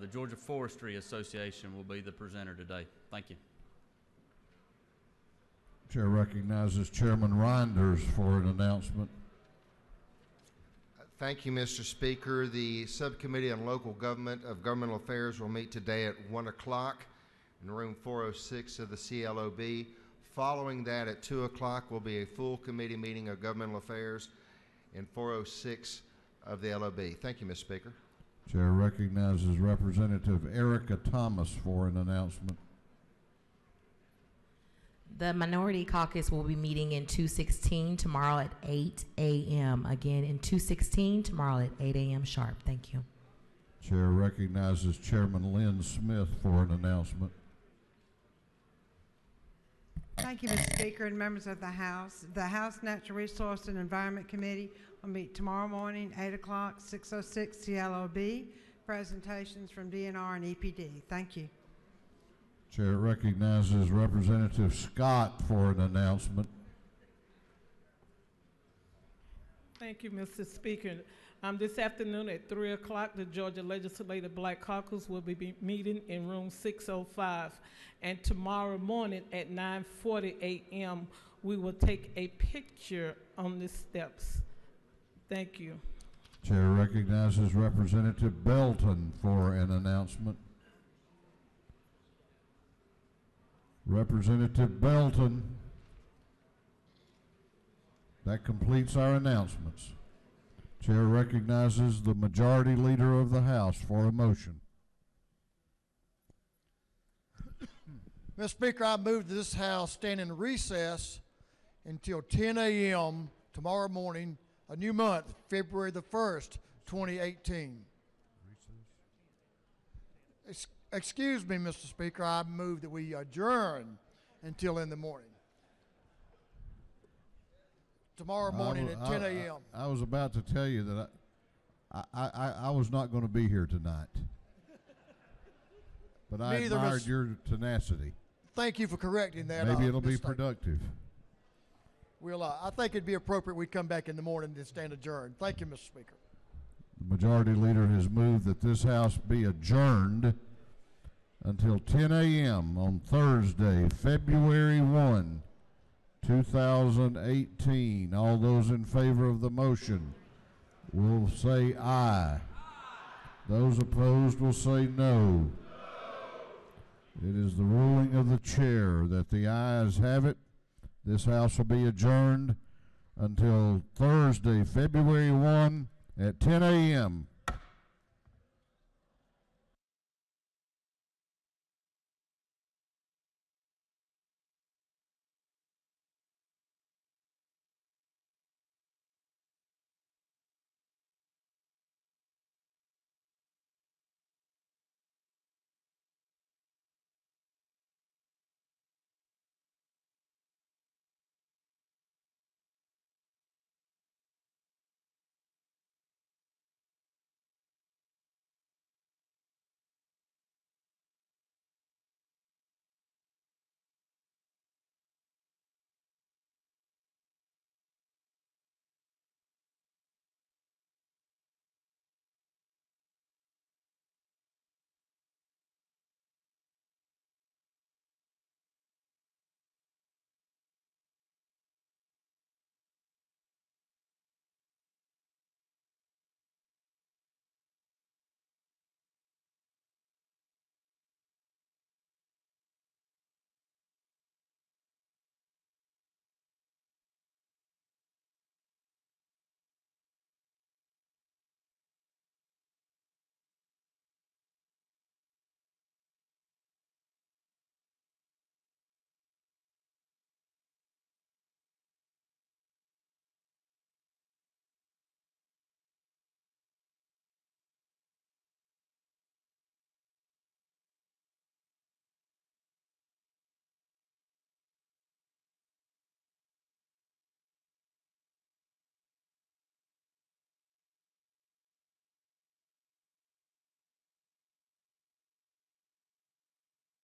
The Georgia Forestry Association will be the presenter today. Thank you.
Chair recognizes Chairman Reinders for an announcement.
Thank you, Mr. Speaker. The Subcommittee on Local Government of Governmental Affairs will meet today at 1 o'clock in room 406 of the CLOB. Following that, at 2 o'clock, will be a full committee meeting of Governmental Affairs in 406 of the LOB. Thank you, Mr. Speaker.
Chair recognizes Representative Erica Thomas for an announcement.
The Minority Caucus will be meeting in 216 tomorrow at 8 a.m. Again, in 216 tomorrow at 8 a.m. sharp. Thank you.
Chair recognizes Chairman Lynn Smith for an announcement.
Thank you, Mr. Speaker and members of the House. The House Natural Resource and Environment Committee will meet tomorrow morning, 8 o'clock, 606 CLOB. Presentations from DNR and EPD. Thank you.
Chair recognizes Representative Scott for an announcement.
Thank you, Mr. Speaker. This afternoon at 3 o'clock, the Georgia Legislative Black Caucus will be meeting in room 605. And tomorrow morning at 9:40 a.m., we will take a picture on the steps. Thank you.
Chair recognizes Representative Belton for an announcement. Representative Belton. That completes our announcements. Chair recognizes the Majority Leader of the House for a motion.
Mr. Speaker, I move that this House stand in recess until 10 a.m. tomorrow morning, a new month, February the 1st, 2018. Excuse me, Mr. Speaker, I move that we adjourn until in the morning. Tomorrow morning at 10 a.m.
I was about to tell you that I was not going to be here tonight. But I admired your tenacity.
Thank you for correcting that.
Maybe it'll be productive.
We'll, I think it'd be appropriate we come back in the morning and stand adjourned. Thank you, Mr. Speaker.
The Majority Leader has moved that this House be adjourned until 10 a.m. on Thursday, February 1, 2018. All those in favor of the motion will say aye. Those opposed will say no. It is the ruling of the chair that the ayes have it. This House will be adjourned until Thursday, February 1 at 10 a.m.